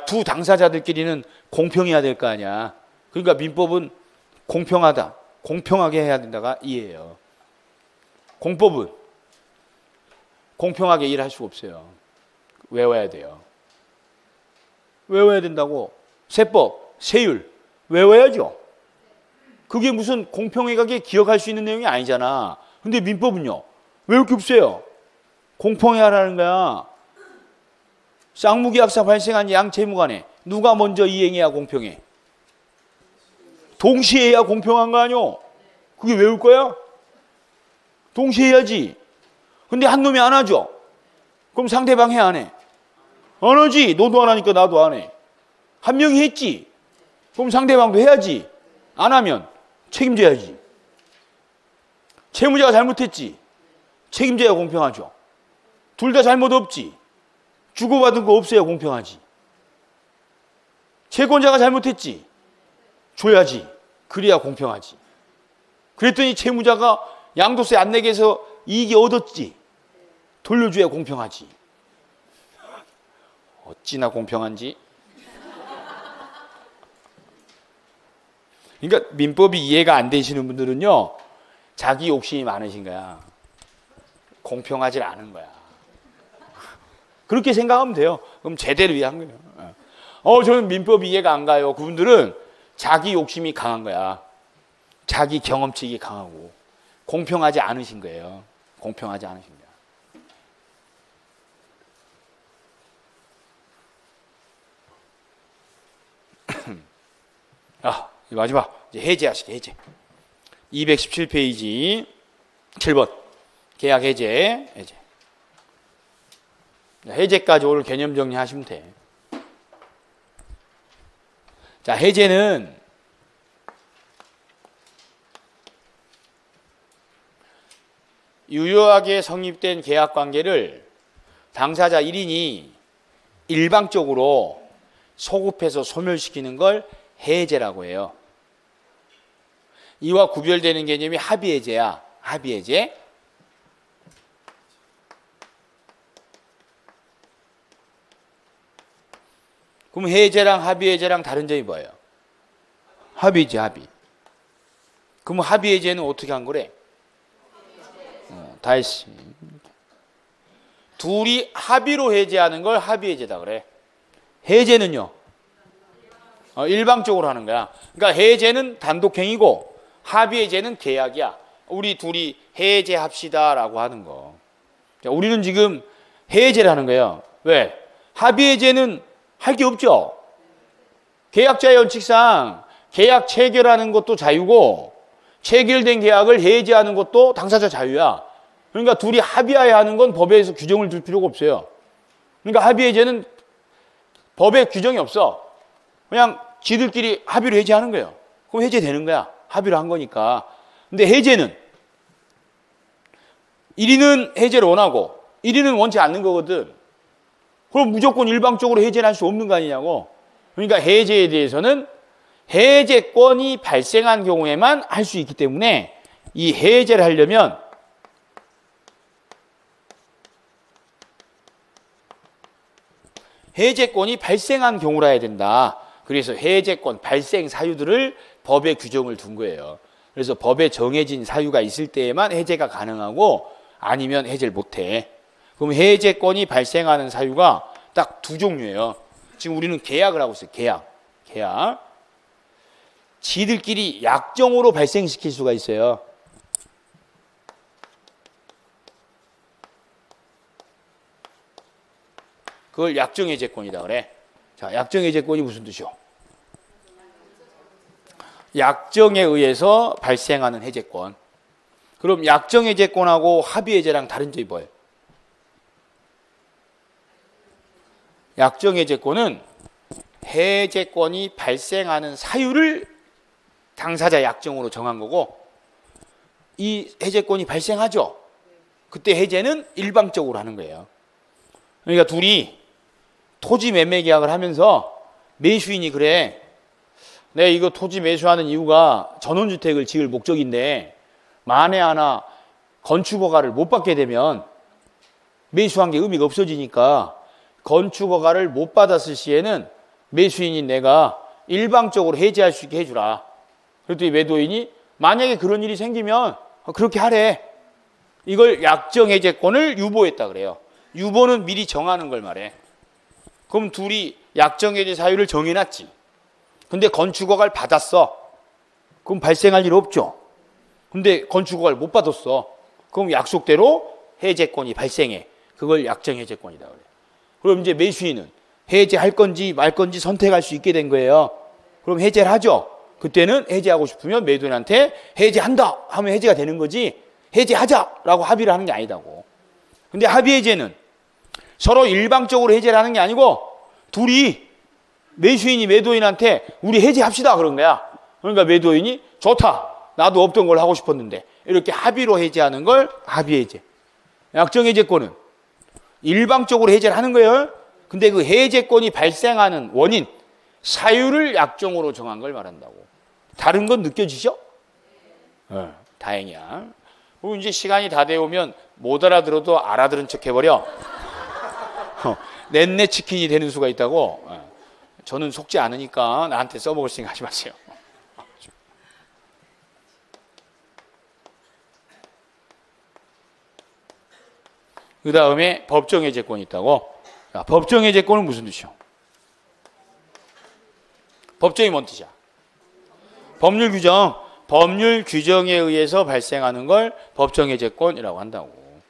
두 당사자들끼리는 공평해야 될 거 아니야. 그러니까 민법은 공평하다. 공평하게 해야 된다가 이해예요. 공법은 공평하게 일할 수가 없어요. 외워야 돼요. 외워야 된다고. 세법, 세율 외워야죠. 그게 무슨 공평하게 기억할 수 있는 내용이 아니잖아. 근데 민법은요 외울 게 없어요. 공평해야 하라는 거야. 쌍무계약사 발생한 양채무 간에 누가 먼저 이행해야 공평해? 동시에 해야 공평한 거 아니오? 그게 외울 거야? 동시에 해야지. 근데 한 놈이 안 하죠? 그럼 상대방 해 안 해? 안 하지. 너도 안 하니까 나도 안 해. 한 명이 했지. 그럼 상대방도 해야지. 안 하면 책임져야지. 채무자가 잘못했지. 책임져야 공평하죠. 둘 다 잘못 없지. 주고받은 거 없어야 공평하지. 채권자가 잘못했지. 줘야지. 그래야 공평하지. 그랬더니 채무자가 양도세 안 내게 해서 이익이 얻었지. 돌려줘야 공평하지. 어찌나 공평한지. 그러니까 민법이 이해가 안 되시는 분들은요, 자기 욕심이 많으신 거야. 공평하지 않은 거야. 그렇게 생각하면 돼요. 그럼 제대로 이해한 거예요. 저는 민법이 이해가 안 가요. 그분들은 자기 욕심이 강한 거야. 자기 경험치가 강하고 공평하지 않으신 거예요. 공평하지 않으신 거야. 마지막 이제 해제하시게. 해제. 217페이지 7번 계약 해제. 해제까지 오늘 개념 정리하시면 돼. 자, 해제는 유효하게 성립된 계약 관계를 당사자 1인이 일방적으로 소급해서 소멸시키는 걸 해제라고 해요. 이와 구별되는 개념이 합의해제야. 합의해제. 그럼 해제랑 합의해제랑 다른 점이 뭐예요? 합의지, 합의. 그럼 합의해제는 어떻게 한 거래? 다 했지. 둘이 합의로 해제하는 걸 합의해제다 그래. 해제는요? 일방적으로 하는 거야. 그러니까 해제는 단독행위고 합의해제는 계약이야. 우리 둘이 해제합시다라고 하는 거. 자, 우리는 지금 해제를 하는 거예요. 왜? 합의해제는 할 게 없죠. 계약자의 원칙상 계약 체결하는 것도 자유고 체결된 계약을 해제하는 것도 당사자 자유야. 그러니까 둘이 합의하에 하는 건 법에서 규정을 둘 필요가 없어요. 그러니까 합의해제는 법에 규정이 없어. 그냥 지들끼리 합의로 해제하는 거예요. 그럼 해제되는 거야. 합의로 한 거니까. 근데 해제는 1인은 해제를 원하고 1인은 원치 않는 거거든. 그럼 무조건 일방적으로 해제를 할 수 없는 거 아니냐고. 그러니까 해제에 대해서는 해제권이 발생한 경우에만 할 수 있기 때문에 이 해제를 하려면 해제권이 발생한 경우라 해야 된다. 그래서 해제권 발생 사유들을 법에 규정을 둔 거예요. 그래서 법에 정해진 사유가 있을 때에만 해제가 가능하고 아니면 해제를 못해. 그럼 해제권이 발생하는 사유가 딱 두 종류예요. 지금 우리는 계약을 하고 있어요. 계약. 지들끼리 약정으로 발생시킬 수가 있어요. 그걸 약정해제권이다 그래. 자, 약정해제권이 무슨 뜻이요? 약정에 의해서 발생하는 해제권. 그럼 약정해제권하고 합의해제랑 다른 점이 뭐예요? 약정해제권은 해제권이 발생하는 사유를 당사자 약정으로 정한 거고 이 해제권이 발생하죠. 그때 해제는 일방적으로 하는 거예요. 그러니까 둘이 토지 매매 계약을 하면서 매수인이 그래. 내가 이거 토지 매수하는 이유가 전원주택을 지을 목적인데 만에 하나 건축허가를 못 받게 되면 매수한 게 의미가 없어지니까 건축허가를 못 받았을 시에는 매수인인 내가 일방적으로 해제할 수 있게 해주라. 그랬더니 매도인이 만약에 그런 일이 생기면 그렇게 하래. 이걸 약정해제권을 유보했다 그래요. 유보는 미리 정하는 걸 말해. 그럼 둘이 약정해제 사유를 정해놨지. 근데 건축허가를 받았어. 그럼 발생할 일 없죠. 근데 건축허가를 못 받았어. 그럼 약속대로 해제권이 발생해. 그걸 약정해제권이다 그래. 그럼 이제 매수인은 해제할 건지 말 건지 선택할 수 있게 된 거예요. 그럼 해제를 하죠. 그때는 해제하고 싶으면 매도인한테 해제한다 하면 해제가 되는 거지 해제하자라고 합의를 하는 게 아니다고. 근데 합의해제는 서로 일방적으로 해제를 하는 게 아니고 둘이 매수인이 매도인한테 우리 해지합시다 그런 거야. 그러니까 매도인이 좋다. 나도 없던 걸 하고 싶었는데. 이렇게 합의로 해지하는 걸 합의해제. 약정해제권은 일방적으로 해제를 하는 거예요. 근데 그 해제권이 발생하는 원인, 사유를 약정으로 정한 걸 말한다고. 다른 건 느껴지죠? 다행이야. 그리고 이제 시간이 다 되오면 못 알아들어도 알아들은 척 해버려. 넷내 치킨이 되는 수가 있다고. 저는 속지 않으니까 나한테 써먹을 생각 하지 마세요. 그 다음에 법정해제권이 있다고. 자, 법정해제권은 무슨 뜻이요? 법정이 뭔 뜻이야? 법률 규정. 법률 규정에 의해서 발생하는 걸 법정해제권이라고 한다고.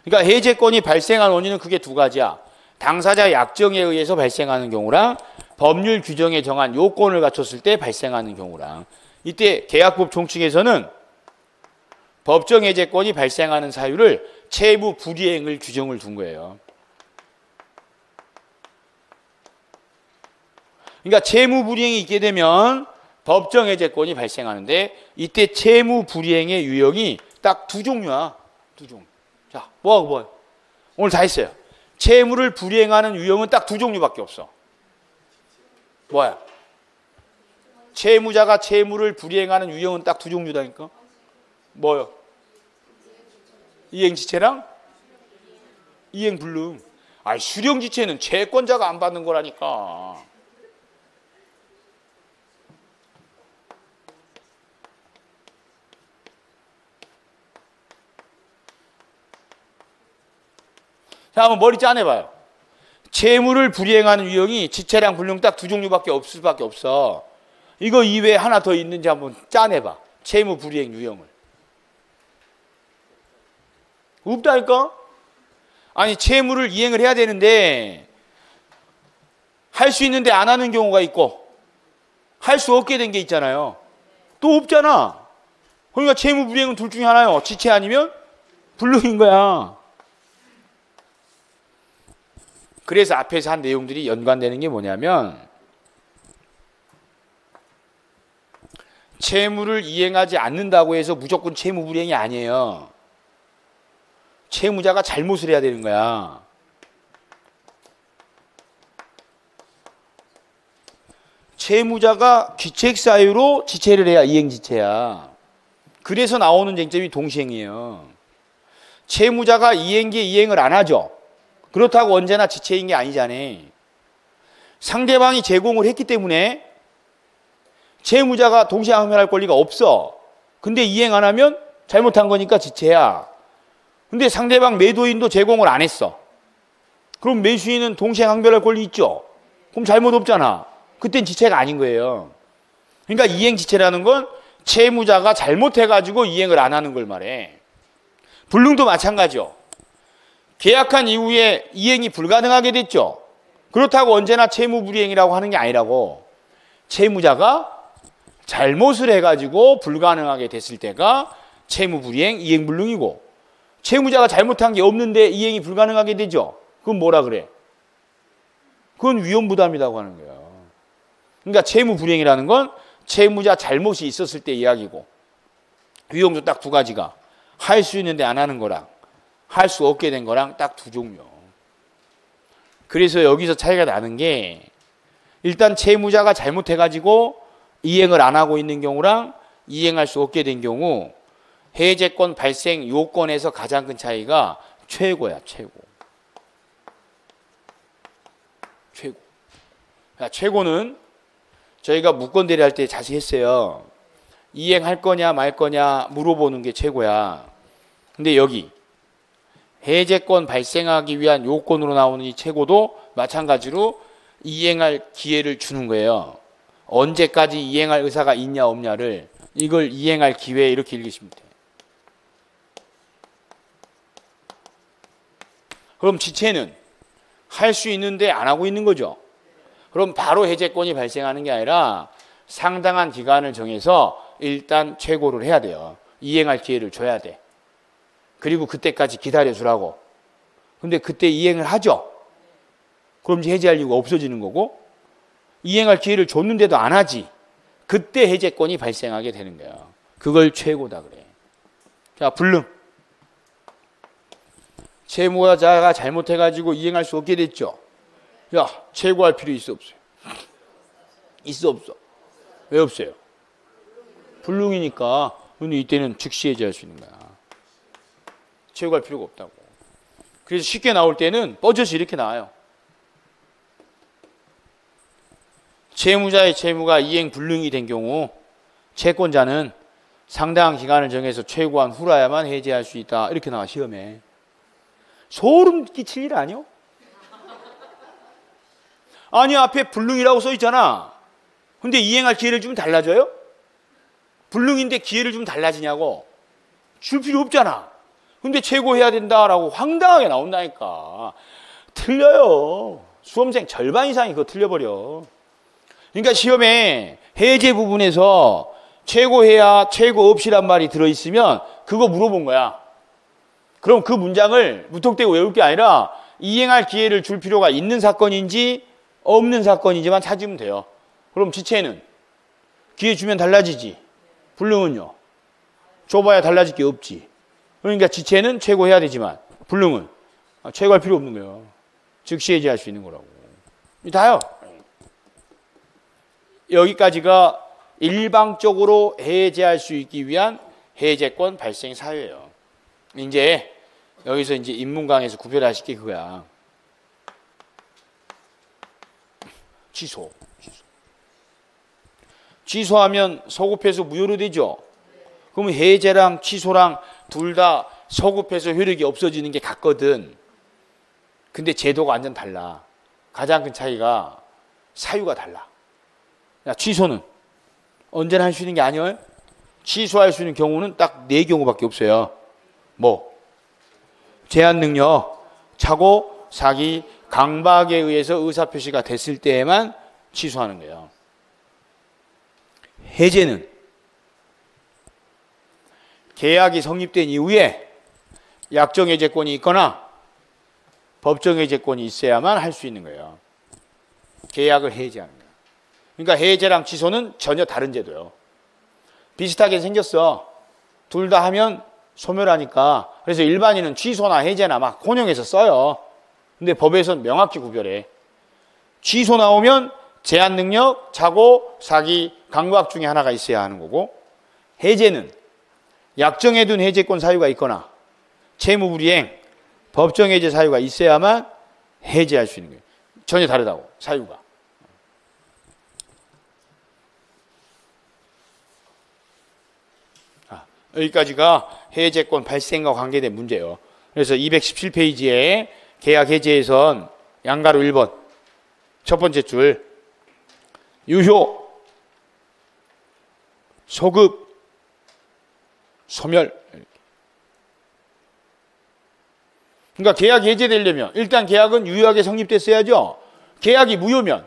그러니까 해제권이 발생한 원인은 크게 두 가지야. 당사자 약정에 의해서 발생하는 경우랑 법률 규정에 정한 요건을 갖췄을 때 발생하는 경우랑. 이때 계약법 총칙에서는 법정해제권이 발생하는 사유를 채무 불이행을 규정을 둔 거예요. 그러니까 채무 불이행이 있게 되면 법정해제권이 발생하는데 이때 채무 불이행의 유형이 딱 두 종류야. 두 종류. 자, 뭐하고 뭐야? 오늘 다 했어요. 채무를 불이행하는 유형은 딱 두 종류밖에 없어. 뭐야? 채무자가 채무를 불이행하는 유형은 딱 두 종류다니까. 뭐요? 이행지체랑 이행불능. 아니, 수령지체는 채권자가 안 받는 거라니까. 자, 한번 머리 짜내봐요. 채무를 불이행하는 유형이 지체랑 불능 딱 두 종류밖에 없을 수밖에 없어. 이거 이외에 하나 더 있는지 한번 짜내봐. 채무 불이행 유형을. 없다니까? 아니, 채무를 이행을 해야 되는데 할 수 있는데 안 하는 경우가 있고 할 수 없게 된 게 있잖아요. 또 없잖아. 그러니까 채무 불이행은 둘 중에 하나요. 지체 아니면 불능인 거야. 그래서 앞에서 한 내용들이 연관되는 게 뭐냐면 채무를 이행하지 않는다고 해서 무조건 채무 불이행이 아니에요. 채무자가 잘못을 해야 되는 거야. 채무자가 귀책 사유로 지체를 해야 이행지체야. 그래서 나오는 쟁점이 동시행이에요. 채무자가 이행기에 이행을 안 하죠. 그렇다고 언제나 지체인 게 아니잖아. 상대방이 제공을 했기 때문에 채무자가 동시에 항면할 권리가 없어. 근데 이행 안 하면 잘못한 거니까 지체야. 근데 상대방 매도인도 제공을 안 했어. 그럼 매수인은 동시에 항변할 권리 있죠? 그럼 잘못 없잖아. 그땐 지체가 아닌 거예요. 그러니까 이행지체라는 건 채무자가 잘못해가지고 이행을 안 하는 걸 말해. 불능도 마찬가지죠. 계약한 이후에 이행이 불가능하게 됐죠. 그렇다고 언제나 채무불이행이라고 하는 게 아니라고. 채무자가 잘못을 해가지고 불가능하게 됐을 때가 채무불이행, 이행불능이고, 채무자가 잘못한 게 없는데 이행이 불가능하게 되죠. 그건 뭐라 그래? 그건 위험부담이라고 하는 거예요. 그러니까 채무불이행이라는 건 채무자 잘못이 있었을 때 이야기고, 위험도 딱 두 가지가 할 수 있는데 안 하는 거랑 할 수 없게 된 거랑 딱 두 종류. 그래서 여기서 차이가 나는 게 일단 채무자가 잘못해가지고 이행을 안 하고 있는 경우랑 이행할 수 없게 된 경우 해제권 발생 요건에서 가장 큰 차이가 최고야, 최고. 최고. 최고는 저희가 무건대리 할 때 자세히 했어요. 이행할 거냐 말 거냐 물어보는 게 최고야. 근데 여기 해제권 발생하기 위한 요건으로 나오는 이 최고도 마찬가지로 이행할 기회를 주는 거예요. 언제까지 이행할 의사가 있냐 없냐를, 이걸 이행할 기회 이렇게 읽으시면 돼요. 그럼 지체는 할 수 있는데 안 하고 있는 거죠. 그럼 바로 해제권이 발생하는 게 아니라 상당한 기간을 정해서 일단 최고를 해야 돼요. 이행할 기회를 줘야 돼. 그리고 그때까지 기다려주라고. 근데 그때 이행을 하죠. 그럼 이제 해제할 이유가 없어지는 거고, 이행할 기회를 줬는데도 안 하지. 그때 해제권이 발생하게 되는 거야. 그걸 최고다 그래. 자, 불능. 채무자가 잘못해가지고 이행할 수 없게 됐죠. 야, 최고할 필요 있어 없어요? 있어 없어? 왜 없어요? 불능이니까. 근데 이때는 즉시 해제할 수 있는 거야. 최고할 필요가 없다고. 그래서 쉽게 나올 때는 뻗어서 이렇게 나와요. 채무자의 채무가 이행 불능이 된 경우 채권자는 상당한 기간을 정해서 최고한 후라야만 해제할 수 있다. 이렇게 나와 시험에. 소름 끼칠 일 아니요? 아니 앞에 불능이라고 써 있잖아. 근데 이행할 기회를 주면 달라져요? 불능인데 기회를 주면 달라지냐고? 줄 필요 없잖아. 근데 최고해야 된다라고 황당하게 나온다니까. 틀려요. 수험생 절반 이상이 그거 틀려버려. 그러니까 시험에 해제 부분에서 최고해야 최고 없이란 말이 들어있으면 그거 물어본 거야. 그럼 그 문장을 무턱대고 외울 게 아니라 이행할 기회를 줄 필요가 있는 사건인지 없는 사건인지만 찾으면 돼요. 그럼 지체는 기회 주면 달라지지. 불능은요? 줘봐야 달라질 게 없지. 그러니까 지체는 최고해야 되지만 불능은 최고할 필요 없는 거예요. 즉시 해제할 수 있는 거라고. 다요. 여기까지가 일방적으로 해제할 수 있기 위한 해제권 발생 사유예요. 이제 여기서 이제 인문강에서 구별하실 게 그거야. 취소하면 서급해서 무효로 되죠. 그러면 해제랑 취소랑 둘 다 서급해서 효력이 없어지는 게 같거든. 근데 제도가 완전 달라. 가장 큰 차이가 사유가 달라. 야, 취소는 언제나 할 수 있는 게 아니에요. 취소할 수 있는 경우는 딱 4경우밖에 없어요. 뭐? 제한 능력, 착오, 사기, 강박에 의해서 의사표시가 됐을 때에만 취소하는 거예요. 해제는 계약이 성립된 이후에 약정해제권이 있거나 법정해제권이 있어야만 할 수 있는 거예요. 계약을 해제하는 거예요. 그러니까 해제랑 취소는 전혀 다른 제도예요. 비슷하게 생겼어. 둘 다 하면 소멸하니까. 그래서 일반인은 취소나 해제나 막 혼용해서 써요. 근데 법에서는 명확히 구별해. 취소 나오면 제한 능력, 착오, 사기, 강박 중에 하나가 있어야 하는 거고, 해제는 약정해둔 해제권 사유가 있거나 채무불이행, 법정해제 사유가 있어야만 해제할 수 있는 거예요. 전혀 다르다고, 사유가. 여기까지가 해제권 발생과 관계된 문제예요. 그래서 217페이지에 계약 해제에선 양가로 1번 첫 번째 줄 유효, 소급, 소멸. 그러니까 계약 해제되려면 일단 계약은 유효하게 성립됐어야죠. 계약이 무효면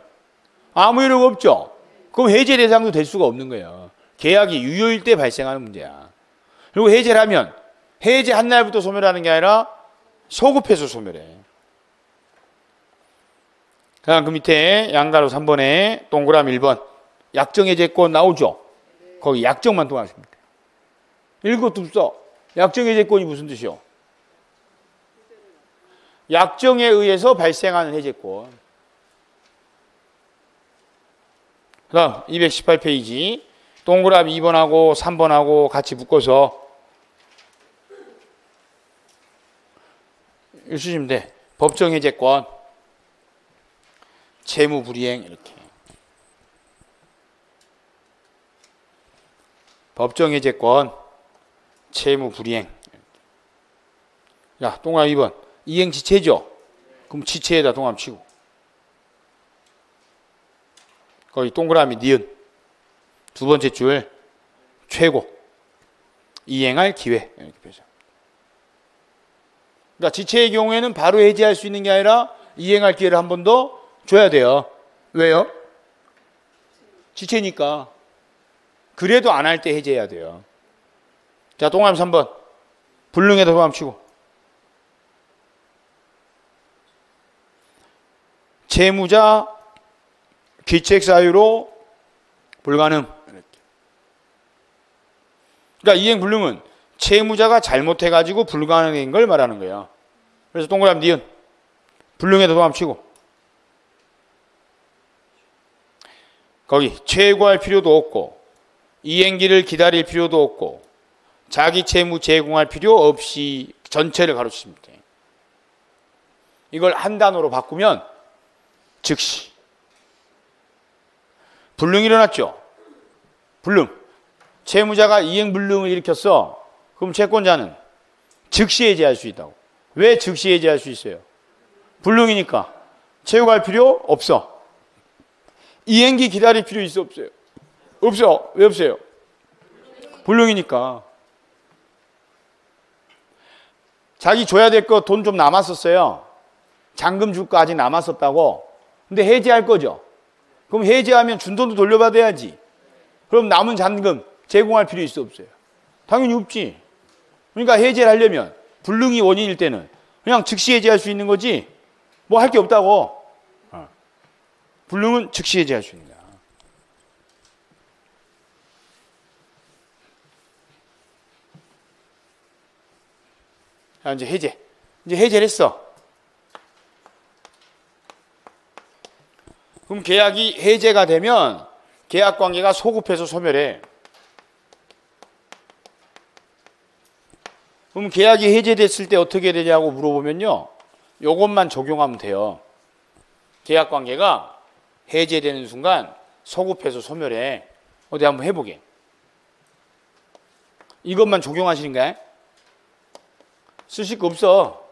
아무 효력 없죠. 그럼 해제 대상도 될 수가 없는 거예요. 계약이 유효일 때 발생하는 문제야. 그리고 해제를 하면 해제한 날부터 소멸하는 게 아니라 소급해서 소멸해. 그 밑에 양가로 3번에 동그라미 1번 약정해제권 나오죠. 거기 약정만 동하십니다. 읽어도 없어. 약정해제권이 무슨 뜻이요? 약정에 의해서 발생하는 해제권. 그 다음 218페이지 동그라미 2번하고 3번하고 같이 묶어서 쓰시면 돼. 법정해제권, 채무불이행 이렇게. 법정해제권, 채무불이행. 야, 동그라미 2번. 이행지체죠? 그럼 지체에다 동그라미 치고. 거기 동그라미 니은. 두 번째 줄 최고. 이행할 기회. 이렇게 표시합니다. 그러니까 지체의 경우에는 바로 해제할 수 있는 게 아니라 이행할 기회를 한 번 더 줘야 돼요. 왜요? 지체니까. 그래도 안 할 때 해제해야 돼요. 자, 동그라미 3번. 불능에다 동그라미 치고. 채무자 기책 사유로 불가능. 그러니까 이행불능은 채무자가 잘못해가지고 불가능한 걸 말하는 거야. 그래서 동그라미 니은 불능에다 도함치고 거기 최고할 필요도 없고 이행기를 기다릴 필요도 없고 자기 채무 제공할 필요 없이 전체를 가로치면 돼. 이걸 한 단어로 바꾸면 즉시. 불능이 일어났죠. 불능. 채무자가 이행불능을 일으켰어. 그럼 채권자는 즉시 해제할 수 있다고. 왜 즉시 해제할 수 있어요? 불능이니까. 채용할 필요 없어. 이행기 기다릴 필요 있어 없어요? 없어. 왜 없어요? 불능이니까. 자기 줘야 될 거 돈 좀 남았었어요. 잔금 줄 거 아직 남았었다고. 근데 해제할 거죠. 그럼 해제하면 준 돈도 돌려받아야지. 그럼 남은 잔금 제공할 필요 있어 없어요? 당연히 없지. 그러니까 해제를 하려면 불능이 원인일 때는 그냥 즉시 해제할 수 있는 거지 뭐 할 게 없다고. 불능은 즉시 해제할 수 있는 거야. 자, 이제 해제. 이제 해제를 했어. 그럼 계약이 해제가 되면 계약 관계가 소급해서 소멸해. 그럼 계약이 해제됐을 때 어떻게 되냐고 물어보면요. 요것만 적용하면 돼요. 계약 관계가 해제되는 순간 소급해서 소멸해. 어디 한번 해보게. 이것만 적용하시는 거야? 쓰실 거 없어.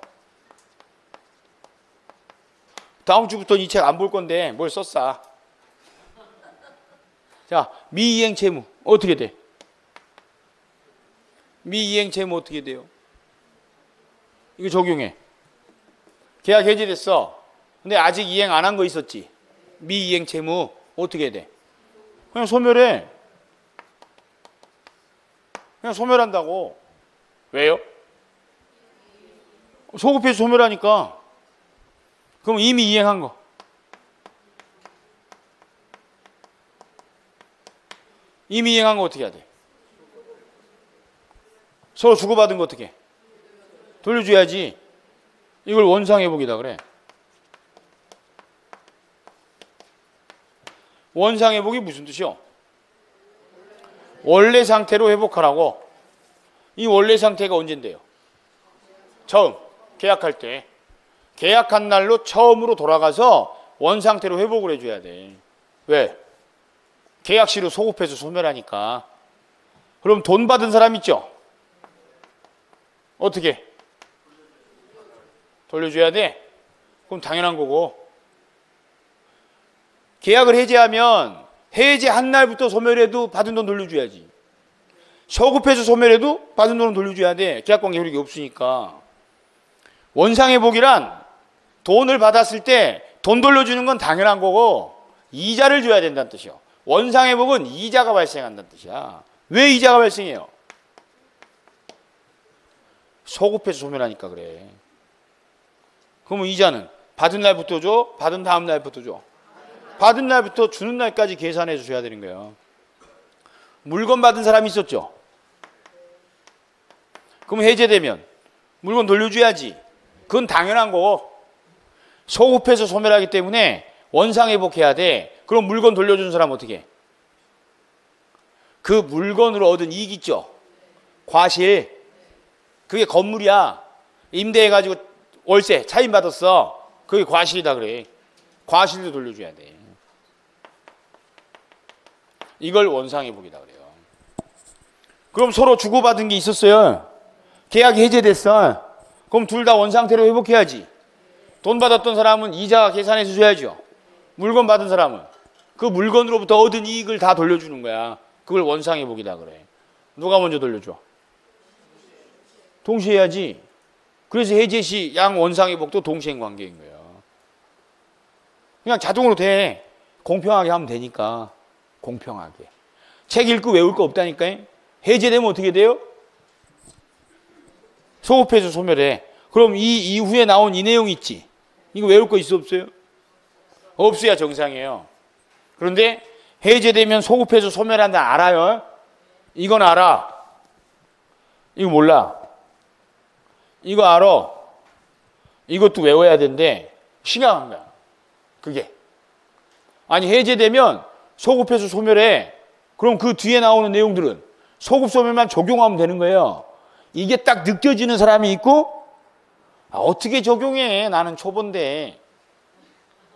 다음 주부터는 이 책 안 볼 건데 뭘 썼어. 자, 미이행 채무 어떻게 돼? 미이행 채무 어떻게 돼요? 이거 적용해. 계약 해지됐어. 근데 아직 이행 안 한 거 있었지. 미이행 채무 어떻게 돼? 그냥 소멸해. 그냥 소멸한다고. 왜요? 소급해서 소멸하니까. 그럼 이미 이행한 거. 이미 이행한 거 어떻게 해야 돼? 서로 주고받은 거 어떻게 해? 돌려줘야지. 이걸 원상회복이다 그래. 원상회복이 무슨 뜻이요? 원래 상태로 회복하라고. 이 원래 상태가 언젠데요? 처음 계약할 때. 계약한 날로 처음으로 돌아가서 원상태로 회복을 해줘야 돼. 왜? 계약시로 소급해서 소멸하니까. 그럼 돈 받은 사람 있죠? 어떻게? 돌려줘야 돼? 그럼 당연한 거고. 계약을 해제하면 해제한 날부터 소멸해도 받은 돈 돌려줘야지. 소급해서 소멸해도 받은 돈은 돌려줘야 돼. 계약관계 효력이 없으니까. 원상회복이란 돈을 받았을 때 돈 돌려주는 건 당연한 거고 이자를 줘야 된다는 뜻이요. 원상회복은 이자가 발생한다는 뜻이야. 왜 이자가 발생해요? 소급해서 소멸하니까 그래. 그러면 이자는 받은 날부터 줘? 받은 다음 날부터 줘? 받은 날부터 주는 날까지 계산해서 줘야 되는 거예요. 물건 받은 사람이 있었죠? 그럼 해제되면 물건 돌려줘야지. 그건 당연한 거고. 소급해서 소멸하기 때문에 원상회복해야 돼. 그럼 물건 돌려준 사람 어떻게 해? 그 물건으로 얻은 이익 있죠? 과실. 그게 건물이야. 임대해가지고 월세 차임받았어. 그게 과실이다 그래. 과실도 돌려줘야 돼. 이걸 원상회복이다 그래요. 그럼 서로 주고받은 게 있었어요. 계약이 해제됐어. 그럼 둘 다 원상태로 회복해야지. 돈 받았던 사람은 이자 계산해서 줘야죠. 물건 받은 사람은 그 물건으로부터 얻은 이익을 다 돌려주는 거야. 그걸 원상회복이다 그래. 누가 먼저 돌려줘? 동시에 해야지. 그래서 해제 시 양 원상회복도 동시행 관계인 거예요. 그냥 자동으로 돼. 공평하게 하면 되니까. 공평하게. 책 읽고 외울 거 없다니까. 해제되면 어떻게 돼요? 소급해서 소멸해. 그럼 이 이후에 나온 이 내용 있지? 이거 외울 거 있어 없어요? 없어야 정상이에요. 그런데 해제되면 소급해서 소멸한다 알아요? 이건 알아. 이거 몰라. 이거 알아. 이것도 외워야 되는데 심각한 거야. 그게. 아니 해제되면 소급해서 소멸해. 그럼 그 뒤에 나오는 내용들은 소급 소멸만 적용하면 되는 거예요. 이게 딱 느껴지는 사람이 있고 어떻게 적용해? 나는 초보인데.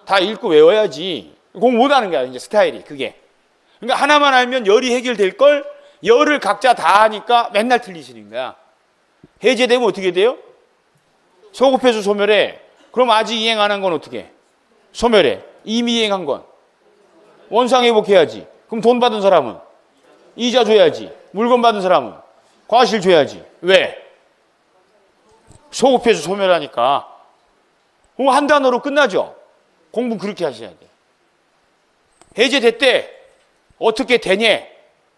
다 읽고 외워야지. 공부 못하는 거야 이제 스타일이 그게. 그러니까 하나만 알면 열이 해결될 걸 열을 각자 다 하니까 맨날 틀리시는 거야. 해제되면 어떻게 돼요? 소급해서 소멸해. 그럼 아직 이행 안 한 건 어떻게 해? 소멸해. 이미 이행한 건 원상 회복해야지. 그럼 돈 받은 사람은 이자 줘야지. 물건 받은 사람은 과실 줘야지. 왜? 소급해서 소멸하니까. 그럼 한 단어로 끝나죠. 공부 그렇게 하셔야 돼. 해제됐대. 어떻게 되냐?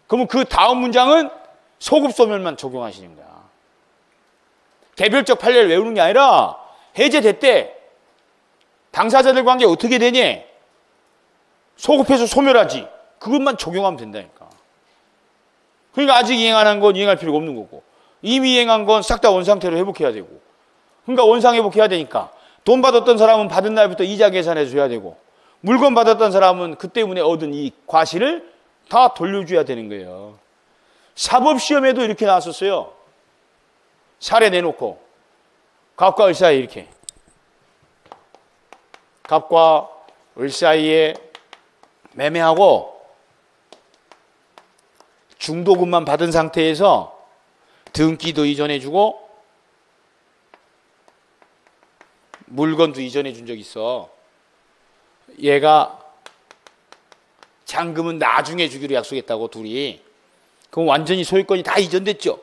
그러면 그 다음 문장은 소급 소멸만 적용하시는 거야. 개별적 판례를 외우는 게 아니라 해제됐대. 당사자들 관계 어떻게 되냐? 소급해서 소멸하지. 그것만 적용하면 된다니까. 그러니까 아직 이행 안 한 건 이행할 필요가 없는 거고 이미 이행한 건 싹 다 원상태로 회복해야 되고 그러니까 원상 회복해야 되니까 돈 받았던 사람은 받은 날부터 이자 계산해 줘야 되고 물건 받았던 사람은 그 때문에 얻은 이 과실을 다 돌려줘야 되는 거예요. 사법시험에도 이렇게 나왔었어요. 사례 내놓고 갑과 을 사이에 이렇게 갑과 을 사이에 매매하고 중도금만 받은 상태에서 등기도 이전해주고 물건도 이전해준 적 있어. 얘가 잔금은 나중에 주기로 약속했다고 둘이. 그럼 완전히 소유권이 다 이전됐죠.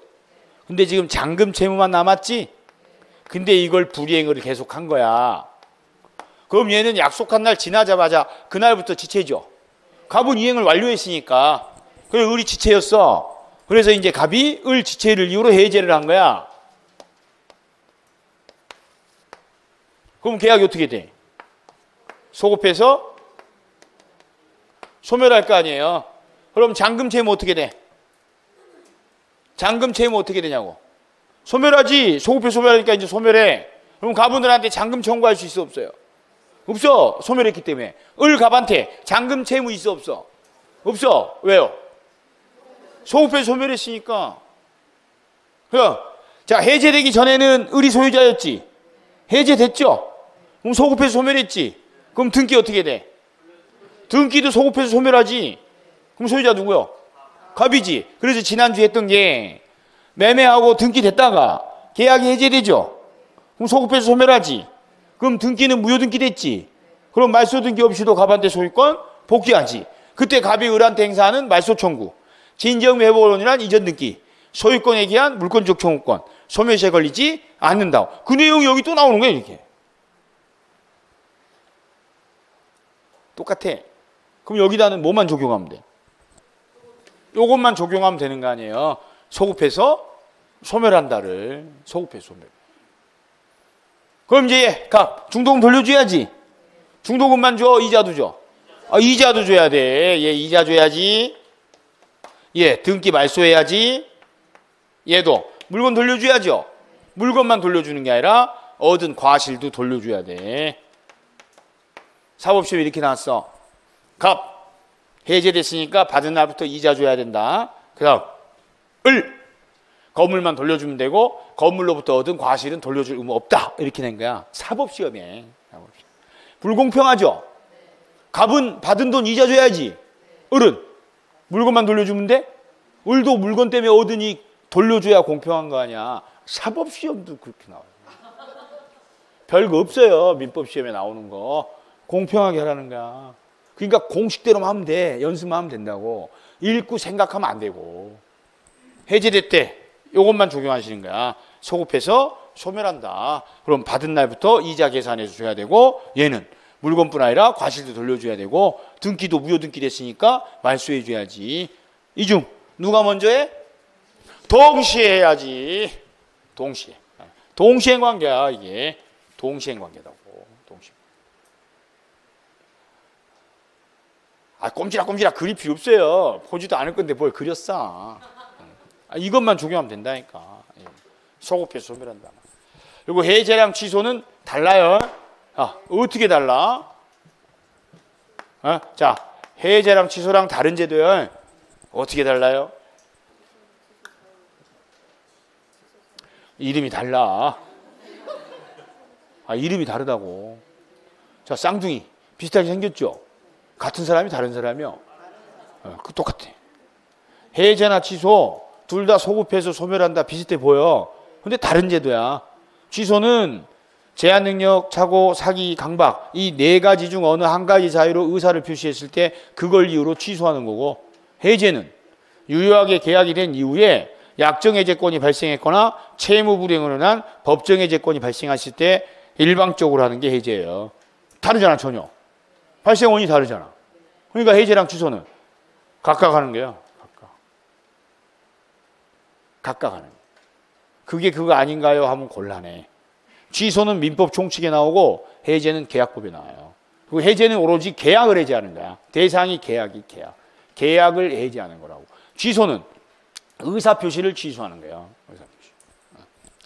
근데 지금 잔금 채무만 남았지. 근데 이걸 불이행을 계속한 거야. 그럼 얘는 약속한 날 지나자마자 그날부터 지체죠. 갑은 이행을 완료했으니까. 그래서 을이 지체였어. 그래서 이제 갑이 을 지체를 이유로 해제를 한 거야. 그럼 계약이 어떻게 돼? 소급해서 소멸할 거 아니에요. 그럼 잔금 채무 어떻게 돼? 잔금 채무 어떻게 되냐고. 소멸하지. 소급해 소멸하니까 이제 소멸해. 그럼 갑분들한테 잔금 청구할 수 있어 없어요? 없어. 소멸했기 때문에. 을 갑한테 잔금 채무 있어 없어? 없어. 왜요? 소급해 소멸했으니까. 자, 해제되기 전에는 을이 소유자였지. 해제됐죠? 그럼 소급해서 소멸했지. 그럼 등기 어떻게 돼? 등기도 소급해서 소멸하지. 그럼 소유자 누구요? 갑이지. 그래서 지난주에 했던 게 매매하고 등기 됐다가 계약이 해제되죠. 그럼 소급해서 소멸하지. 그럼 등기는 무효등기 됐지. 그럼 말소등기 없이도 갑한테 소유권 복귀하지. 그때 갑이 을한테 행사하는 말소청구. 진정회복론이란 이전등기. 소유권에 기한 물권적 청구권. 소멸시에 걸리지 않는다. 그 내용이 여기 또 나오는 거예요. 이렇게. 똑같아. 그럼 여기다는 뭐만 적용하면 돼? 요것만 적용하면 되는 거 아니에요. 소급해서 소멸한다를. 소급해서 소멸. 그럼 이제 갑 중도금 돌려줘야지. 중도금만 줘? 이자도 줘? 이자도 줘야 돼. 얘 이자 줘야지. 얘 등기 말소해야지. 얘도 물건 돌려줘야죠. 물건만 돌려주는 게 아니라 얻은 과실도 돌려줘야 돼. 사법시험에 이렇게 나왔어. 갑 해제됐으니까 받은 날부터 이자 줘야 된다. 그 다음 을 건물만 돌려주면 되고 건물로부터 얻은 과실은 돌려줄 의무 없다. 이렇게 낸 거야. 사법시험에. 불공평하죠. 갑은 받은 돈 이자 줘야지. 을은 물건만 돌려주면 돼? 을도 물건 때문에 얻으니 돌려줘야 공평한 거 아니야. 사법시험도 그렇게 나와요. 별거 없어요. 민법시험에 나오는 거. 공평하게 하라는 거야. 그러니까 공식대로만 하면 돼. 연습만 하면 된다고. 읽고 생각하면 안 되고. 해제됐대. 이것만 적용하시는 거야. 소급해서 소멸한다. 그럼 받은 날부터 이자 계산해서 줘야 되고 얘는 물건뿐 아니라 과실도 돌려줘야 되고 등기도 무효등기 됐으니까 말소해 줘야지. 이 중 누가 먼저 해? 동시에 해야지. 동시에. 동시행 관계야 이게. 동시행 관계다고. 동시에. 아, 꼼지락꼼지락 그릴 필요 없어요. 보지도 않을 건데 뭘 그렸어. 이것만 적용하면 된다니까. 소급해서 소멸한다. 그리고 해제랑 취소는 달라요. 어떻게 달라? 자, 해제랑 취소랑 다른 제도요. 어떻게 달라요? 이름이 달라. 이름이 다르다고. 자, 쌍둥이 비슷하게 생겼죠? 같은 사람이 다른 사람이요? 똑같아. 해제나 취소 둘 다 소급해서 소멸한다. 비슷해 보여. 근데 다른 제도야. 취소는 제한 능력, 착오, 사기, 강박 이 네 가지 중 어느 한 가지 사유로 의사를 표시했을 때 그걸 이유로 취소하는 거고, 해제는 유효하게 계약이 된 이후에 약정해제권이 발생했거나 채무불이행으로 인한 법정해제권이 발생했을 때 일방적으로 하는 게 해제예요. 다르잖아. 전혀. 발생원이 다르잖아. 그러니까 해제랑 취소는 각각 하는 거예요. 각각 하는 거예요. 그게 그거 아닌가요? 하면 곤란해. 취소는 민법 총칙에 나오고 해제는 계약법에 나와요. 그리고 해제는 오로지 계약을 해제하는 거야. 대상이 계약이 계약. 계약을 해제하는 거라고. 취소는 의사표시를 취소하는 거예요. 의사표시.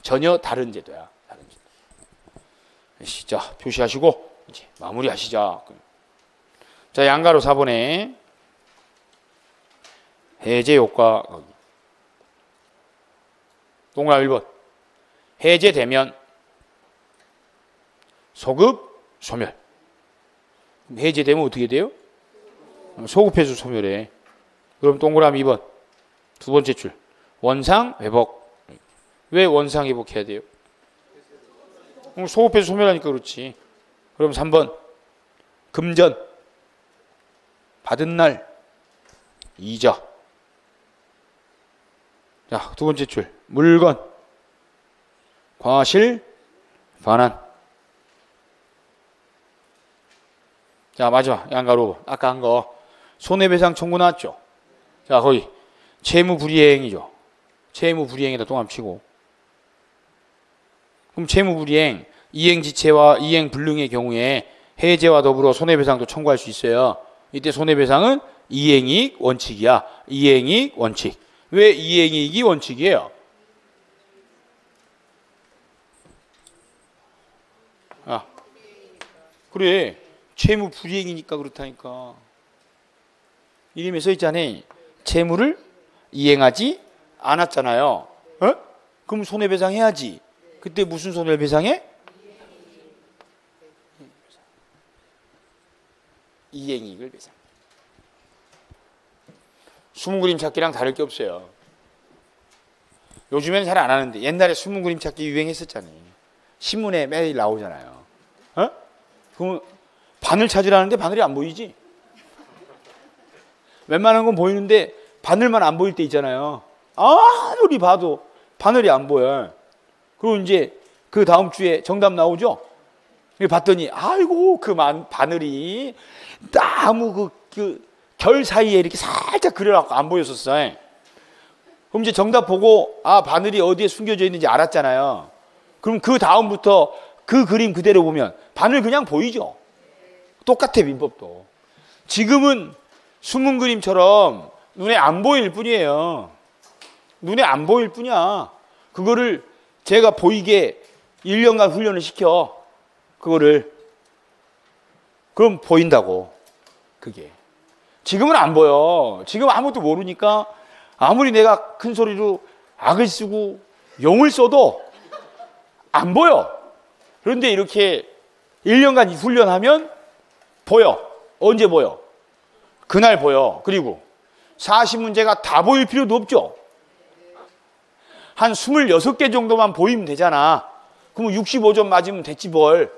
전혀 다른 제도야. 다른 제도. 자, 표시하시고 이제 마무리하시자. 자, 양가로 4번에 해제 효과 거기. 동그라미 1번. 해제되면 소급, 소멸. 해제되면 어떻게 돼요? 소급해서 소멸해. 그럼 동그라미 2번. 두 번째 줄. 원상, 회복. 왜 원상 회복해야 돼요? 소급해서 소멸하니까 그렇지. 그럼 3번. 금전. 받은 날. 이자. 자, 두 번째 줄. 물건. 과실. 반환. 자, 마지막 양가로 아까 한 거 손해배상 청구 나왔죠. 자, 거기 채무불이행이죠. 채무불이행에다 동함 치고. 그럼 채무불이행 이행지체와 이행불능의 경우에 해제와 더불어 손해배상도 청구할 수 있어요. 이때 손해배상은 이행이익 원칙이야. 이행이익 원칙. 왜 이행이익이 원칙이에요? 그래. 채무 불이행이니까 그렇다니까. 이름에 써 있잖아. 채무를 이행하지 않았잖아요. 그럼 손해배상 해야지. 그때 무슨 손해배상해? 이행이익을 배상. 숨은 그림 찾기랑 다를 게 없어요. 요즘에는 잘 안 하는데 옛날에 숨은 그림 찾기 유행했었잖아요. 신문에 매일 나오잖아요. 그럼 바늘 찾으라는데 바늘이 안 보이지? 웬만한 건 보이는데 바늘만 안 보일 때 있잖아요. 아무리 봐도 바늘이 안 보여. 그리고 이제 그 다음 주에 정답 나오죠? 봤더니 아이고 그 바늘이 나무 그 결 사이에 이렇게 살짝 그려갖고 안 보였었어. 그럼 이제 정답 보고 바늘이 어디에 숨겨져 있는지 알았잖아요. 그럼 그 다음부터 그 그림 그대로 보면 바늘 그냥 보이죠? 똑같아. 민법도. 지금은 숨은 그림처럼 눈에 안 보일 뿐이에요. 눈에 안 보일 뿐이야. 그거를 제가 보이게 1년간 훈련을 시켜. 그거를. 그럼 보인다고. 그게. 지금은 안 보여. 지금 아무것도 모르니까 아무리 내가 큰 소리로 악을 쓰고 용을 써도 안 보여. 그런데 이렇게 1년간 훈련하면 보여. 언제 보여? 그날 보여. 그리고 40문제가 다 보일 필요도 없죠. 한 26개 정도만 보이면 되잖아. 그럼 65점 맞으면 됐지 뭘.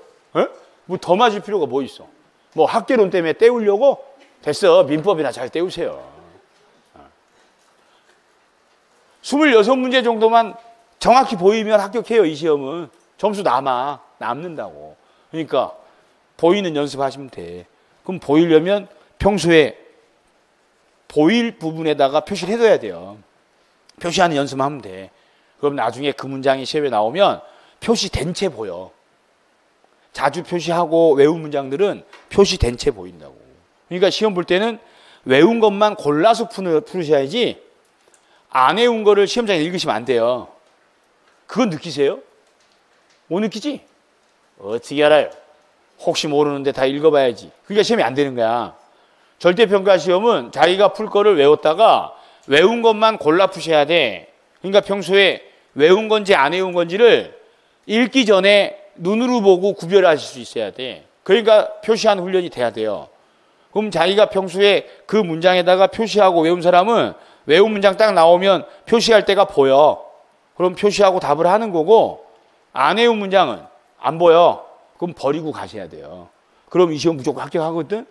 뭐 더 맞을 필요가 뭐 있어. 뭐 학개론 때문에 때우려고? 됐어. 민법이나 잘 때우세요. 26문제 정도만 정확히 보이면 합격해요. 이 시험은. 점수 남는다고. 그러니까 보이는 연습하시면 돼. 그럼 보이려면 평소에 보일 부분에다가 표시를 해둬야 돼요. 표시하는 연습만 하면 돼. 그럼 나중에 그 문장이 시험에 나오면 표시된 채 보여. 자주 표시하고 외운 문장들은 표시된 채 보인다고. 그러니까 시험 볼 때는 외운 것만 골라서 풀으셔야지 안 외운 거를 시험장에 읽으시면 안 돼요. 그건 느끼세요? 못 느끼지? 어떻게 알아요? 혹시 모르는데 다 읽어봐야지. 그러니까 시험이 안 되는 거야. 절대평가 시험은 자기가 풀 거를 외웠다가 외운 것만 골라 푸셔야 돼. 그러니까 평소에 외운 건지 안 외운 건지를 읽기 전에 눈으로 보고 구별하실 수 있어야 돼. 그러니까 표시하는 훈련이 돼야 돼요. 그럼 자기가 평소에 그 문장에다가 표시하고 외운 사람은 외운 문장 딱 나오면 표시할 때가 보여. 그럼 표시하고 답을 하는 거고, 안 외운 문장은 안 보여. 그럼 버리고 가셔야 돼요. 그럼 이 시험 무조건 합격하거든?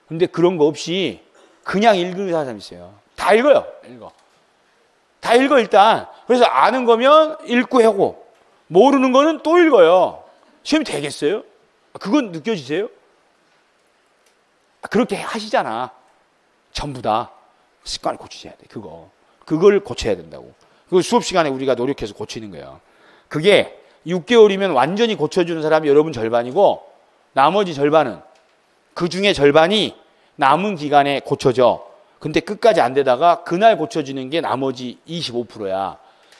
근데 그런 거 없이 그냥 읽는 사람이 있어요. 다 읽어요. 다 읽어 일단. 그래서 아는 거면 읽고 하고 모르는 거는 또 읽어요. 시험이 되겠어요? 그건 느껴지세요? 그렇게 하시잖아. 전부 다 습관을 고치셔야 돼. 그걸 고쳐야 된다고. 그걸 수업 시간에 우리가 노력해서 고치는 거예요. 그게 6개월이면 완전히 고쳐주는 사람이 여러분 절반이고, 나머지 절반은, 그 중에 절반이 남은 기간에 고쳐져. 근데 끝까지 안 되다가 그날 고쳐지는 게 나머지 25%야.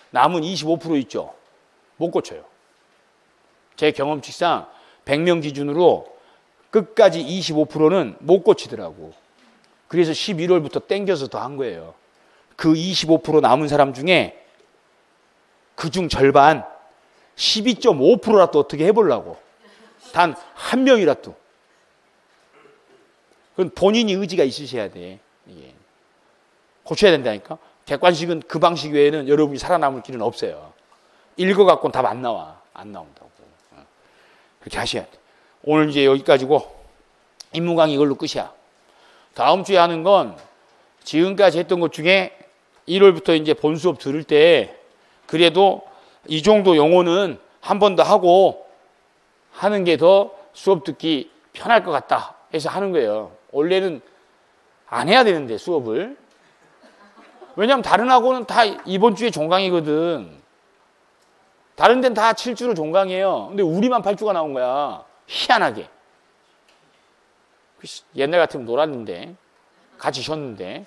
남은 25% 있죠. 못 고쳐요. 제 경험칙상 100명 기준으로 끝까지 25%는 못 고치더라고. 그래서 11월부터 땡겨서 더 한 거예요. 그 25% 남은 사람 중에 그중 절반 12.5%라도 어떻게 해보려고. 단 한 명이라도. 그건 본인이 의지가 있으셔야 돼. 이게. 고쳐야 된다니까. 객관식은 그 방식 외에는 여러분이 살아남을 길은 없어요. 읽어갖고는 답 안 나와. 안 나온다고. 그렇게 하셔야 돼. 오늘 이제 여기까지고, 인문 강의 이걸로 끝이야. 다음 주에 하는 건 지금까지 했던 것 중에 1월부터 이제 본 수업 들을 때 그래도 이 정도 용어는 한 번 더 하고 하는 게 더 수업 듣기 편할 것 같다 해서 하는 거예요. 원래는 안 해야 되는데 수업을. 왜냐하면 다른 학원은 다 이번 주에 종강이거든. 다른 데는 다 7주로 종강이에요. 근데 우리만 8주가 나온 거야. 희한하게. 옛날 같으면 놀았는데, 같이 쉬었는데,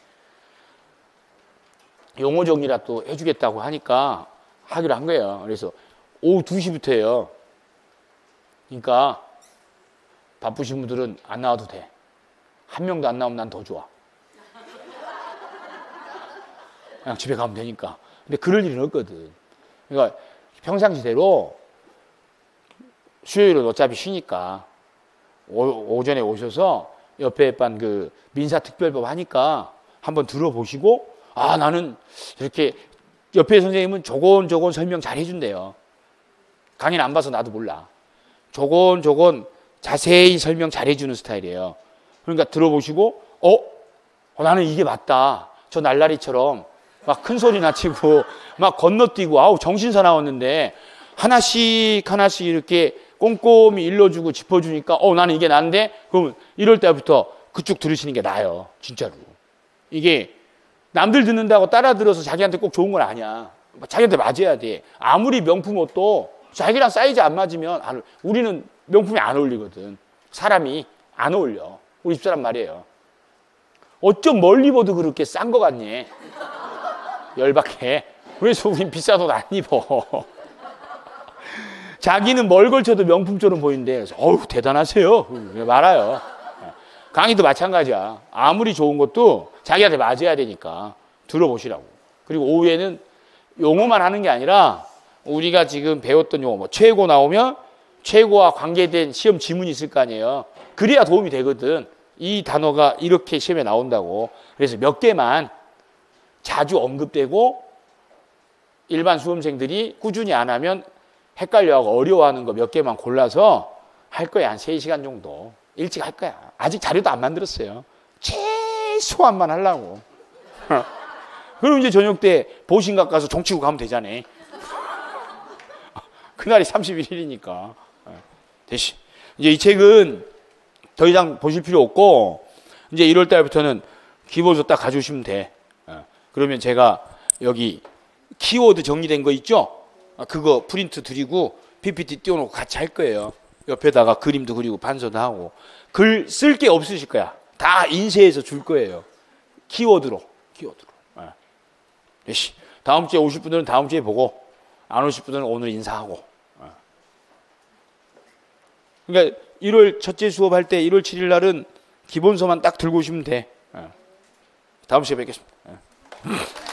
용어 정리라 또 해주겠다고 하니까 하기로 한 거예요. 그래서 오후 2시부터 해요. 그러니까 바쁘신 분들은 안 나와도 돼. 한 명도 안 나오면 난 더 좋아. 그냥 집에 가면 되니까. 근데 그럴 일은 없거든. 그러니까 평상시대로 수요일은 어차피 쉬니까 오전에 오셔서 옆에 반 그 민사특별법 하니까 한번 들어보시고, 아, 나는 이렇게 옆에 선생님은 조곤조곤 설명 잘 해준대요. 강의는 안 봐서 나도 몰라. 조곤조곤 자세히 설명 잘 해주는 스타일이에요. 그러니까 들어보시고, 나는 이게 맞다. 저 날라리처럼 막 큰 소리나 치고 막 건너뛰고, 아우 정신사 나왔는데 하나씩 하나씩 이렇게 꼼꼼히 일러주고 짚어주니까 나는 이게 난데, 그럼 이럴 때부터 그쪽 들으시는 게 나아요. 진짜로. 이게 남들 듣는다고 따라 들어서 자기한테 꼭 좋은 건 아니야. 자기한테 맞아야 돼. 아무리 명품 옷도 자기랑 사이즈 안 맞으면 우리는 명품이 안 어울리거든. 사람이 안 어울려. 우리 집사람 말이에요. 어쩜 멀리 입어도 그렇게 싼 거 같니? 열받게. 그래서 우린 비싼 옷 안 입어. 자기는 뭘 걸쳐도 명품처럼 보이는데, 그래서 대단하세요. 말아요. 강의도 마찬가지야. 아무리 좋은 것도 자기한테 맞아야 되니까 들어보시라고. 그리고 오후에는 용어만 하는 게 아니라 우리가 지금 배웠던 용어, 뭐 최고 나오면 최고와 관계된 시험 지문이 있을 거 아니에요. 그래야 도움이 되거든. 이 단어가 이렇게 시험에 나온다고. 그래서 몇 개만 자주 언급되고 일반 수험생들이 꾸준히 안 하면 헷갈려하고 어려워하는 거 몇 개만 골라서 할 거야. 한 3시간 정도. 일찍 할 거야. 아직 자료도 안 만들었어요. 최소한만 하려고. 그럼 이제 저녁 때 보신각 가서 종치고 가면 되잖아. 그날이 31일이니까. 대신 이제 이 책은 더 이상 보실 필요 없고, 이제 1월 달부터는 기본서 딱 가져오시면 돼. 그러면 제가 여기 키워드 정리된 거 있죠? 그거 프린트 드리고 PPT 띄워놓고 같이 할 거예요. 옆에다가 그림도 그리고 반서도 하고. 글 쓸 게 없으실 거야. 다 인쇄해서 줄 거예요. 키워드로. 다음 주에 오실 분들은 다음 주에 보고 안 오실 분들은 오늘 인사하고. 그러니까 1월 첫째 수업할 때 1월 7일 날은 기본서만 딱 들고 오시면 돼. 다음 시간에 뵙겠습니다.